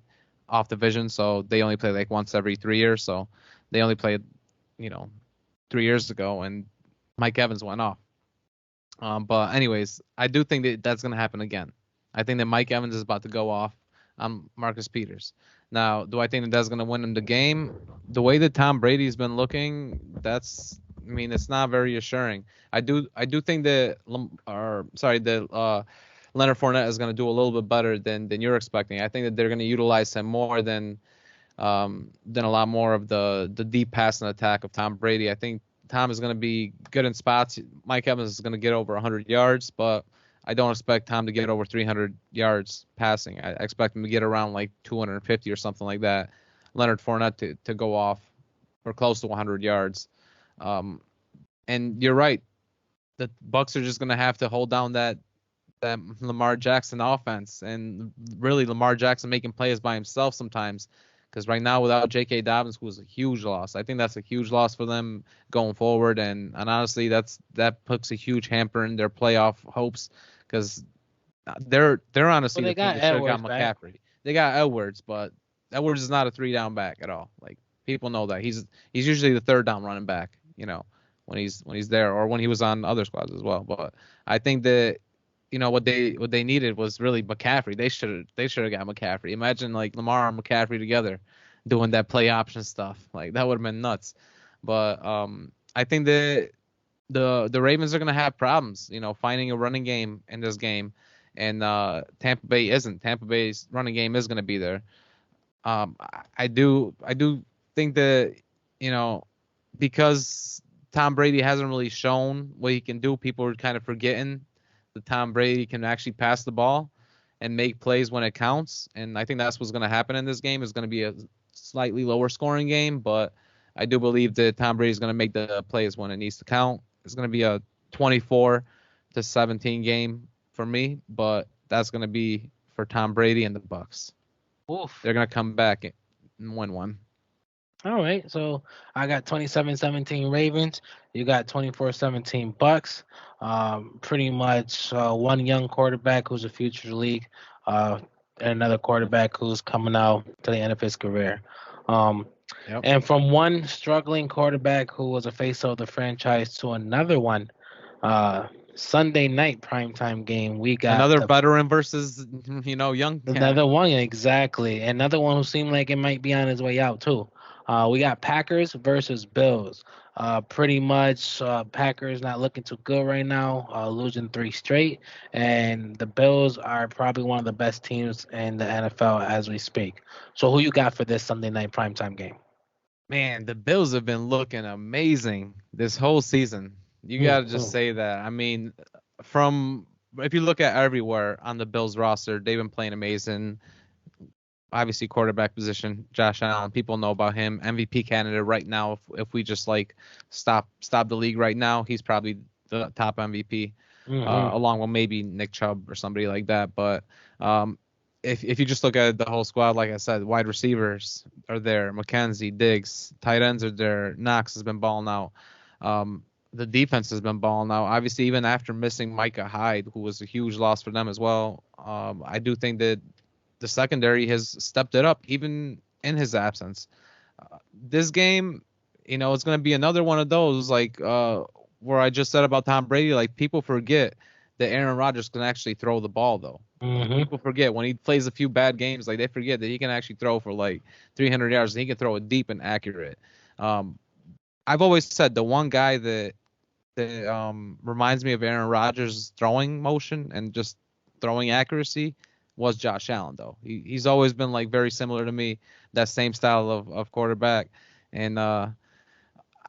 A: off division, so they only play like once every 3 years. So they only played, you know, 3 years ago, and Mike Evans went off. But anyways, I do think that that's going to happen again. I think that Mike Evans is about to go off on Marcus Peters. Now, do I think that that's going to win him the game? The way that Tom Brady's been looking, I mean, it's not very assuring. I do think that, Leonard Fournette is going to do a little bit better than you're expecting. I think that they're going to utilize him more than a lot more of the deep passing attack of Tom Brady. I think Tom is going to be good in spots. Mike Evans is going to get over 100 yards, but I don't expect Tom to get over 300 yards passing. I expect him to get around like 250 or something like that. Leonard Fournette to go off for close to 100 yards. Um, and you're right. The Bucks are just going to have to hold down that Lamar Jackson offense, and really Lamar Jackson making plays by himself sometimes. Because right now, without J.K. Dobbins, who was a huge loss, I think that's a huge loss for them going forward. And honestly, that puts a huge hamper in their playoff hopes. Because they're
B: Well,
A: honestly the
B: they
A: team
B: got
A: that should have got
B: Edwards back.
A: McCaffrey. They got Edwards, but Edwards is not a 3 down back at all. Like people know that he's usually the 3rd down running back. When he's there, or when he was on other squads as well. But I think that what they needed was really McCaffrey. They should have got McCaffrey. Imagine like Lamar and McCaffrey together doing that play option stuff. Like that would have been nuts. But I think that the Ravens are gonna have problems, finding a running game in this game, and Tampa Bay isn't. Tampa Bay's running game is gonna be there. I do think that you know because Tom Brady hasn't really shown what he can do, people are kind of forgetting that Tom Brady can actually pass the ball and make plays when it counts. And I think that's what's going to happen in this game. Is going to be a slightly lower scoring game, but I do believe that Tom Brady is going to make the plays when it needs to count. It's going to be a 24-17 game for me, but that's going to be for Tom Brady and the Bucks.
B: Oof.
A: They're going to come back and win one.
B: All right, so I got 27-17 Ravens. You got 24-17 Bucks. Pretty much one young quarterback who's a future league, uh, and another quarterback who's coming out to the end of his career. Um,
A: Yep.
B: and from one struggling quarterback who was a face of the franchise to another one, uh, Sunday night primetime game, we got
A: Another
B: the
A: veteran versus young cat.
B: another one, exactly. Another one who seemed like it might be on his way out too. We got Packers versus Bills. Pretty much, Packers not looking too good right now, losing three straight, and the Bills are probably one of the best teams in the NFL as we speak. So, who you got for this Sunday night primetime game?
A: Man, the Bills have been looking amazing this whole season. You got to just
B: Mhm.
A: say that. I mean, from if you look at everywhere on the Bills roster, they've been playing amazing. Obviously, quarterback position, Josh Allen. People know about him. MVP candidate right now. If we just like stop the league right now, he's probably the top MVP,
B: Mhm.
A: along with maybe Nick Chubb or somebody like that. But um, if you just look at the whole squad, like I said, wide receivers are there, McKenzie, Diggs, tight ends are there. Knox has been balling out. Um, the defense has been balling out. Obviously, even after missing Micah Hyde, who was a huge loss for them as well. I do think that the secondary has stepped it up even in his absence. This game, it's going to be another one of those like where I just said about Tom Brady. Like people forget that Aaron Rodgers can actually throw the ball though. Like
B: Mhm.
A: people forget when he plays a few bad games, like they forget that he can actually throw for like 300 yards and he can throw it deep and accurate. Um, I've always said the one guy that reminds me of Aaron Rodgers' throwing motion and just throwing accuracy was Josh Allen though. He's always been like very similar to me, that same style of quarterback. And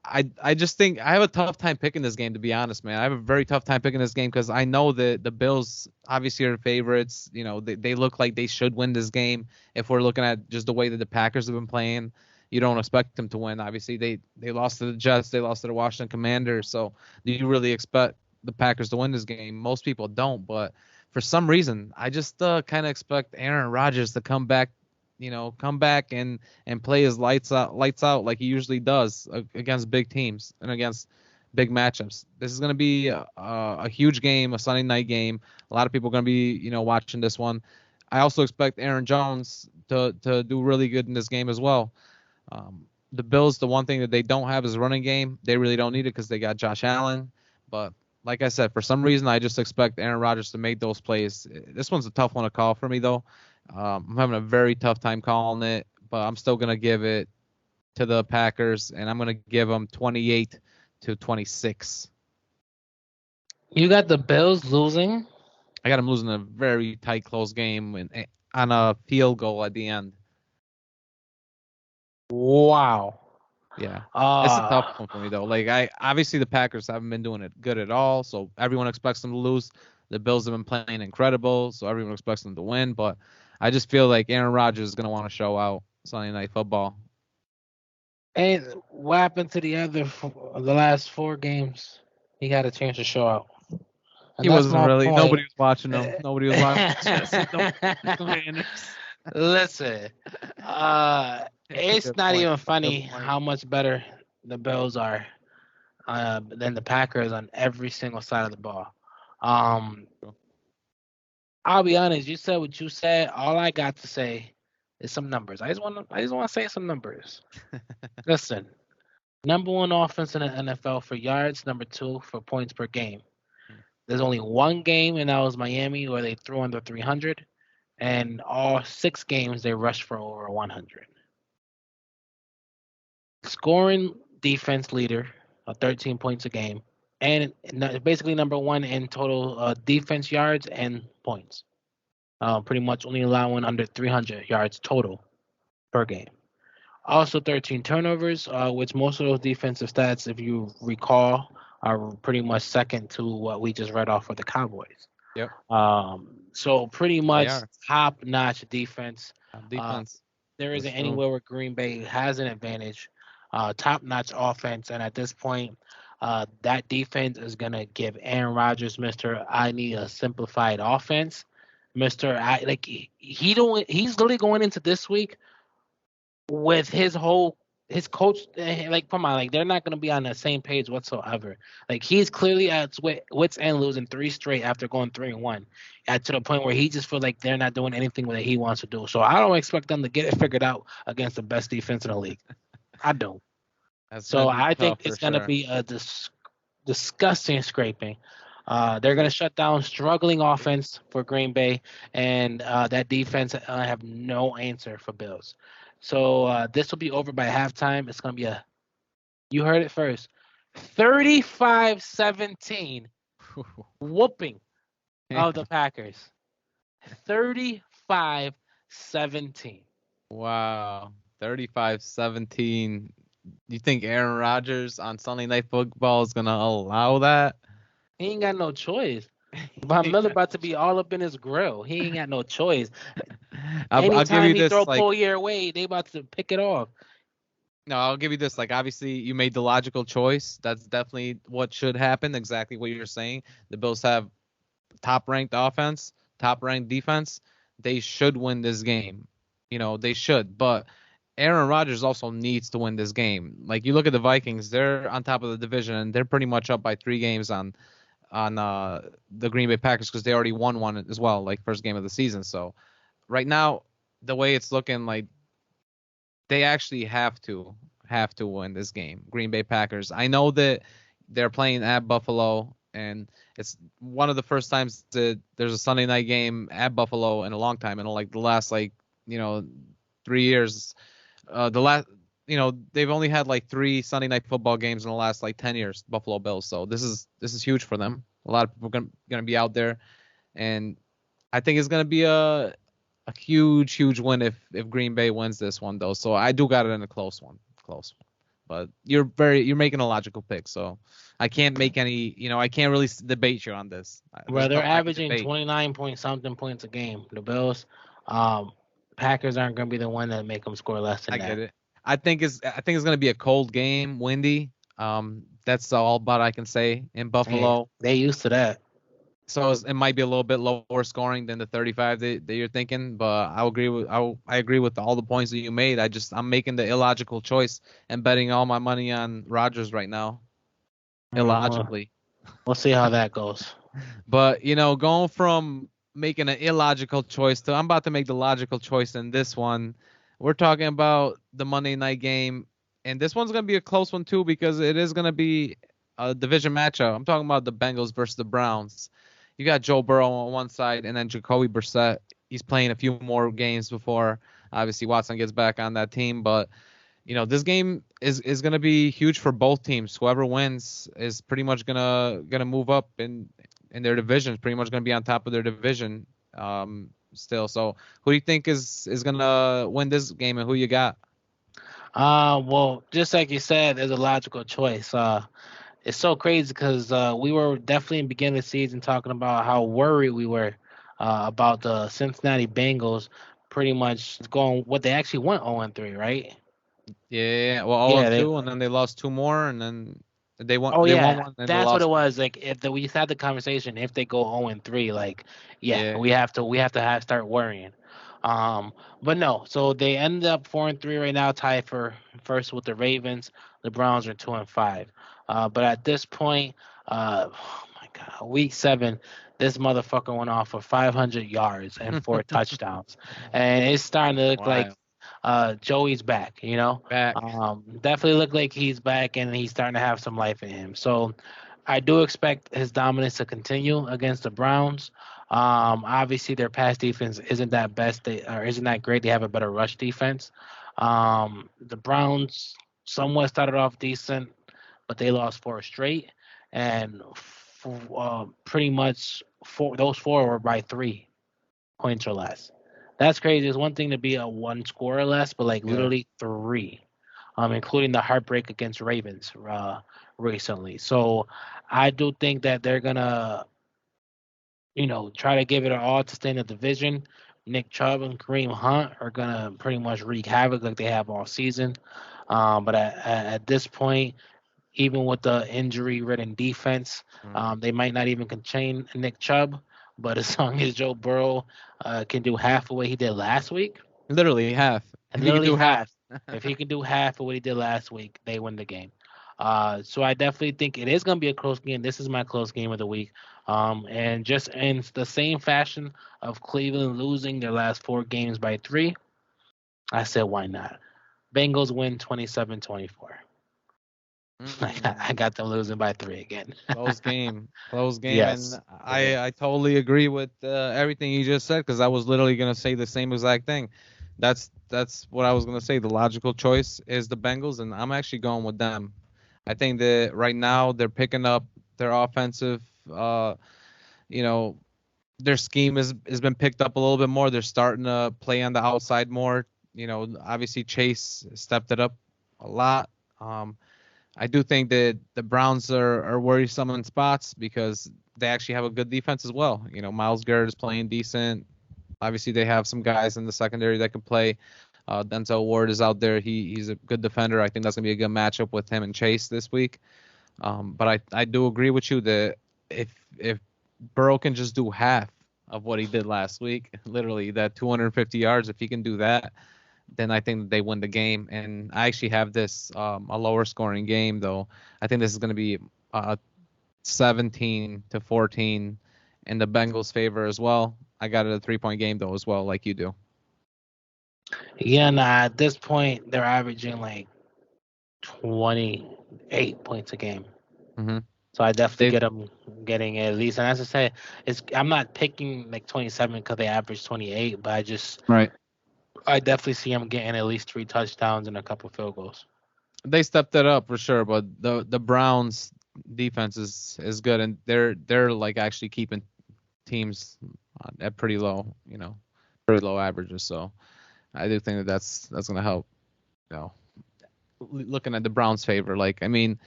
A: I just think I have a tough time picking this game, to be honest, man. I have a very tough time picking this game because I know that the Bills obviously are favorites. They look like they should win this game. If we're looking at just the way that the Packers have been playing, you don't expect them to win. Obviously, they lost to the Jets, they lost to the Washington Commanders. So do you really expect the Packers to win this game? Most people don't, but for some reason, I just kind of expect Aaron Rodgers to come back and play his lights out like he usually does against big teams and against big matchups. This is going to be a huge game, a Sunday night game. A lot of people are going to be, watching this one. I also expect Aaron Jones to do really good in this game as well. The Bills, the one thing that they don't have is a running game. They really don't need it because they got Josh Allen. But like I said, for some reason I just expect Aaron Rodgers to make those plays. This one's a tough one to call for me though. I'm having a very tough time calling it, but I'm still gonna give it to the Packers, and I'm gonna give them 28-26.
B: You got the Bills losing.
A: I got them losing a very tight, close game and on a field goal at the end.
B: Wow.
A: Yeah, it's a tough
B: Uh
A: one for me though. Like I obviously the Packers haven't been doing it good at all, so everyone expects them to lose. The Bills have been playing incredible, so everyone expects them to win. But I just feel like Aaron Rodgers is gonna want to show out Sunday Night Football.
B: and what happened to the last four games? He got a chance to show out. And
A: He
B: that's
A: wasn't
B: my
A: really.
B: point.
A: Nobody was watching him. Nobody was watching the Commanders.
B: Listen, it's
A: Good
B: not
A: point.
B: even
A: Good
B: funny
A: point.
B: how much better the Bills are than the Packers on every single side of the ball. Um, I'll be honest. You said what you said. All I got to say is some numbers. I just want to say some numbers. Listen, number one offense in the NFL for yards. Number two for points per game. There's only one game, and that was Miami, where they threw under 300. And all six games they rushed for over 100. Scoring defense leader, 13 points a game, and basically number one in total defense yards and points. Pretty much only allowing under 300 yards total per game. Also, 13 turnovers, which most of those defensive stats, if you recall, are pretty much second to what we just read off for the Cowboys.
A: Yep,
B: So pretty
A: they
B: much
A: are.
B: top-notch defense. Uh,
A: Defense
B: there
A: for
B: isn't
A: sure.
B: anywhere where Green Bay has an advantage. Top-notch offense, and at this point, that defense is gonna give Aaron Rodgers, Mister, I need a simplified offense, Mister. I like he don't. He's literally going into this week with his coach, like come on, like they're not gonna be on the same page whatsoever. Like he's clearly at wits end, losing three straight after going 3-1, at to the point where he just feels like they're not doing anything that he wants to do. So I don't expect them to get it figured out against the best defense in the league. I don't.
A: That's gonna
B: So
A: be
B: I think
A: tough for
B: it's gonna
A: sure.
B: be a disgusting scraping. They're going to shut down struggling offense for Green Bay, and that defense have no answer for Bills. So this will be over by halftime. It's going to be you heard it first, 35-17 whooping of the Packers. 35-17.
A: Wow. 35-17. You think Aaron Rodgers on Sunday Night Football is gonna allow that?
B: He ain't got no choice. Von Miller about to be all up in his grill. He ain't got no choice.
A: I'll give
B: Anytime
A: you
B: he throw
A: this. Like,
B: pull your way, they about to pick it off.
A: no, I'll give you this. Like, obviously, you made the logical choice. That's definitely what should happen. Exactly what you're saying. The Bills have top ranked offense, top ranked defense. They should win this game. They should. But Aaron Rodgers also needs to win this game. Like, you look at the Vikings, they're on top of the division, and they're pretty much up by 3 games on the Green Bay Packers because they already won one as well, like first game of the season. So right now, the way it's looking, like they actually have to win this game. Green Bay Packers. I know that they're playing at Buffalo, and it's one of the first times that there's a Sunday night game at Buffalo in a long time, in like the last like 3 years. The last they've only had like 3 Sunday night football games in the last like 10 years. Buffalo Bills. So this is huge for them. A lot of people are gonna be out there, and I think it's gonna be a huge win if Green Bay wins this one though. So I do got it in a close one, close one. But you're making a logical pick, so I can't make any. I can't really debate you on this.
B: Where
A: There's
B: they're
A: nothing I can
B: averaging
A: debate.
B: 29 point something points a game. The Bills, um, Packers aren't going to be the one that make them score less than
A: I get
B: that.
A: it. I think it's gonna be a cold game, windy. That's all but I can say in
B: Hey,
A: Buffalo.
B: they used to that.
A: So it might be a little bit lower scoring than the 35 that you're thinking, but I agree with all the points that you made. I'm making the illogical choice and betting all my money on Rodgers right now,
B: Well,
A: illogically.
B: we'll see how that goes.
A: But going from making an illogical choice to I'm about to make the logical choice in this one. We're talking about the Monday night game, and this one's gonna be a close one too because it is gonna be a division matchup. I'm talking about the Bengals versus the Browns. You got Joe Burrow on one side, and then Jacoby Brissett. He's playing a few more games before obviously Watson gets back on that team. But this game is gonna be huge for both teams. Whoever wins is pretty much gonna move up in their division. Pretty much gonna be on top of their division still. So who do you think is gonna win this game, and who you got?
B: Well, just like you said, there's a logical choice. It's so crazy because we were definitely in the beginning of the season talking about how worried we were about the Cincinnati Bengals pretty much going what they actually went 0-3, right?
A: Yeah, well, 0
B: Yeah,
A: and
B: they
A: 2, and then they lost two more, and then
B: Oh
A: they won
B: yeah,
A: one, and they
B: that's what it
A: lost one.
B: was. Like if we just had the conversation, if they go 0-3, like yeah,
A: Yeah.
B: we have to start worrying. Um, but no, so they ended up 4-3 right now, tied for first with the Ravens. The Browns are 2-5. But at this point, oh my God, week 7, this motherfucker went off for 500 yards and 4 touchdowns, and it's starting to look like
A: Wow.
B: Joey's back.
A: Back.
B: Definitely look like he's back and he's starting to have some life in him. So I do expect his dominance to continue against the Browns. Obviously their pass defense isn't that best, or isn't that great. They have a better rush defense. The Browns somewhat started off decent, but they lost 4 straight, and pretty much those 4 were by 3 points or less. That's crazy. It's one thing to be a one score or less, but like
A: Yeah.
B: literally 3, including the heartbreak against Ravens recently. So I do think that they're gonna, try to give it all to stay in the division. Nick Chubb and Kareem Hunt are gonna pretty much wreak havoc like they have all season. But at this point, even with the injury-ridden defense,
A: Mm.
B: they might not even contain Nick Chubb. But as long as Joe Burrow can do half of what he did last week,
A: Literally half.
B: and
A: If you could
B: literally
A: do half.
B: half, if he can do half of what he did last week, they win the game. So I definitely think it is going to be a close game. This is my close game of the week. And just in the same fashion of Cleveland losing their last 4 games by 3, I said, why not? Bengals win 27-24. I
A: Mm.
B: got them losing by 3 again.
A: Close game, and
B: Yes, it
A: I
B: is.
A: totally agree with everything you just said because I was literally gonna say the same exact thing. That's what I was gonna say. The logical choice is the Bengals, and I'm actually going with them. I think that right now they're picking up their offensive. You know, their scheme has been picked up a little bit more. They're starting to play on the outside more. Obviously Chase stepped it up a lot. Um, I do think that the Browns are worrisome in spots because they actually have a good defense as well. Miles Garrett is playing decent. Obviously, they have some guys in the secondary that can play. Denzel Ward is out there. He's a good defender. I think that's gonna be a good matchup with him and Chase this week. But I do agree with you that if Burrow can just do half of what he did last week, literally that 250 yards, if he can do that, then I think they win the game. And I actually have this a lower scoring game though. I think this is going to be 17-14 in the Bengals' favor as well. I got it a 3-point game though as well, like you do.
B: Yeah, nah, at this point, they're averaging like 28 points a game.
A: Hmm.
B: So I definitely
A: They
B: get them getting at least. And as I say, I'm not picking like 27 because they average 28, but
A: Right.
B: I definitely see them getting at least 3 touchdowns and a couple field goals.
A: They stepped it up for sure, but the Browns defense is good, and they're like actually keeping teams at pretty low averages. So I do think that that's gonna help. You know, looking at the Browns' favor, like I mean,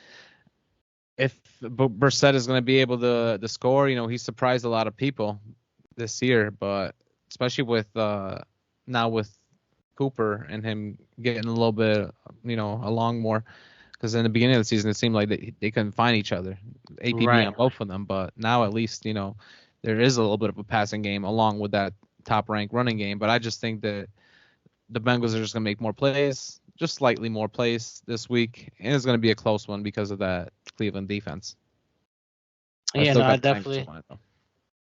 A: if Brissett is gonna be able to score, he surprised a lot of people this year, but especially with now with Cooper and him getting a little bit along more. Because in the beginning of the season, it seemed like they couldn't find each other, APB on
B: Right.
A: both of them. But now at least there is a little bit of a passing game along with that top ranked running game. But I just think that the Bengals are just gonna make more plays, just slightly more plays this week, and it's gonna be a close one because of that Cleveland defense. I
B: Yeah,
A: still
B: no, I
A: got the Bengals to
B: definitely.
A: win it though.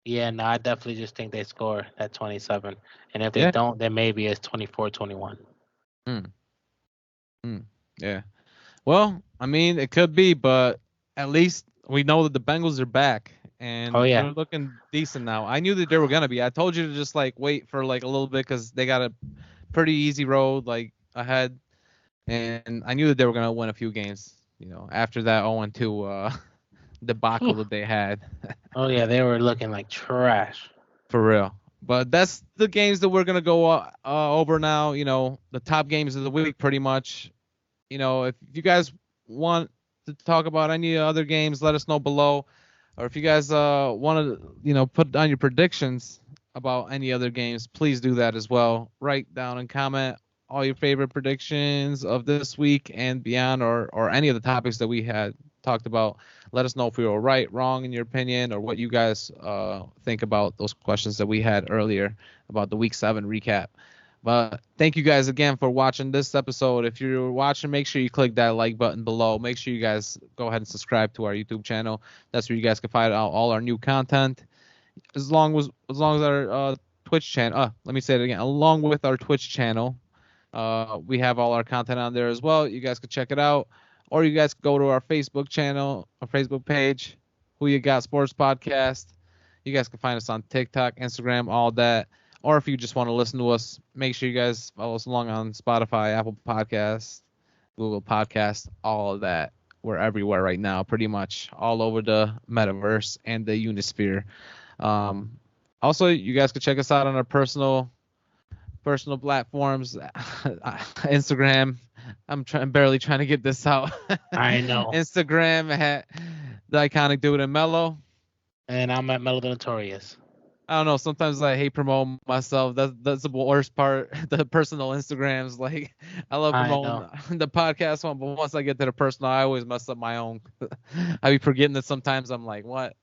B: Yeah, no, I definitely just think they score at 27, and if they
A: Yeah.
B: don't, then maybe it's 24-21.
A: Mm, mm, yeah. Well, I mean, it could be, but at least we know that the Bengals are back
B: Oh
A: and
B: yeah.
A: they're looking decent now. I knew that they were gonna be. I told you to just like wait for like a little bit because they got a pretty easy road like ahead, and I knew that they were gonna win a few games. After that 0-2 debacle
B: Whew.
A: that they had,
B: Oh yeah, they were looking like trash.
A: for real. But that's the games that we're gonna go over now. The top games of the week, pretty much. If you guys want to talk about any other games, let us know below. Or if you guys want to, put down your predictions about any other games, please do that as well. Write down and comment all your favorite predictions of this week and beyond, or any of the topics that we had talked about. Let us know if we were right, wrong in your opinion, or what you guys think about those questions that we had earlier about the Week 7 recap. But thank you guys again for watching this episode. If you're watching, make sure you click that like button below. Make sure you guys go ahead and subscribe to our YouTube channel. That's where you guys can find out all our new content. As long as our Twitch channel. Let me say it again. Along with our Twitch channel, we have all our content on there as well. You guys can check it out, or you guys can go to our Facebook channel, our Facebook page, Who You Got Sports Podcast. You guys can find us on TikTok, Instagram, all that. Or if you just want to listen to us, make sure you guys follow us along on Spotify, Apple Podcasts, Google Podcasts, all of that. We're everywhere right now, pretty much all over the metaverse and the Unisphere. Um, Also, you guys can check us out on our personal platforms. Instagram. I'm barely trying to get this out.
B: I know.
A: Instagram at the iconic dude and Mellow.
B: And I'm at Mellow the Notorious.
A: I don't know. Sometimes I hate promoting myself. That's the worst part. The personal Instagrams, like I love
B: I
A: promoting
B: know.
A: the podcast one, but once I get to the personal, I always mess up my own. I be forgetting that sometimes. I'm like, what?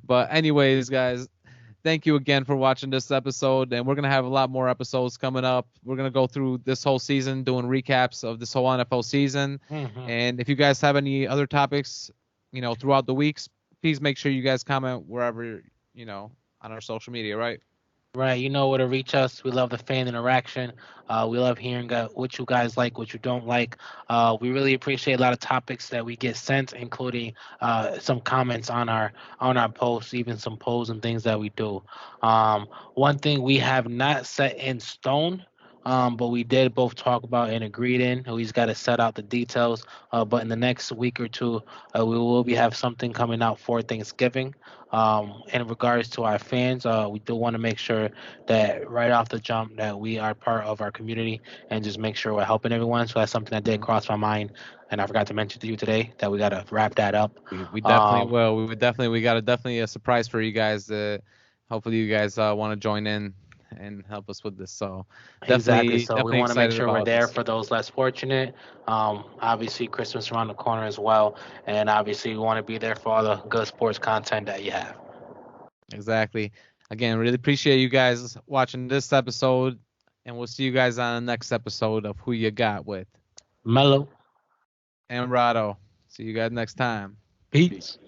A: But anyways, guys, thank you again for watching this episode, and we're gonna have a lot more episodes coming up. We're gonna go through this whole season, doing recaps of this whole NFL season.
B: Hmm.
A: And if you guys have any other topics, throughout the weeks, please make sure you guys comment wherever you know on our social media, right?
B: Right, you know where to reach us. We love the fan interaction. We love hearing what you guys like, what you don't like. We really appreciate a lot of topics that we get sent, including some comments on our posts, even some polls and things that we do. One thing we have not set in stone, but we did both talk about and agreed in. We've got to set out the details. But in the next week or two, we will be have something coming out for Thanksgiving. In regards to our fans, we do want to make sure that right off the jump that we are part of our community and just make sure we're helping everyone. So that's something that did
A: Mhm.
B: cross my mind, and I forgot to mention to you today that we got to wrap that up.
A: We definitely
B: Um,
A: will. We got a definitely a surprise for you guys. Hopefully you guys want to join in and help us with this. So
B: exactly. So we
A: definitely
B: want to make
A: excited
B: sure we're
A: about
B: there
A: this.
B: for those less fortunate. Obviously, Christmas around the corner as well, and obviously we want to be there for all the good sports content that you have.
A: Exactly. Again, really appreciate you guys watching this episode, and we'll see you guys on the next episode of Who You Got with
B: Mellow.
A: and Rado. See you guys next time.
B: Peace.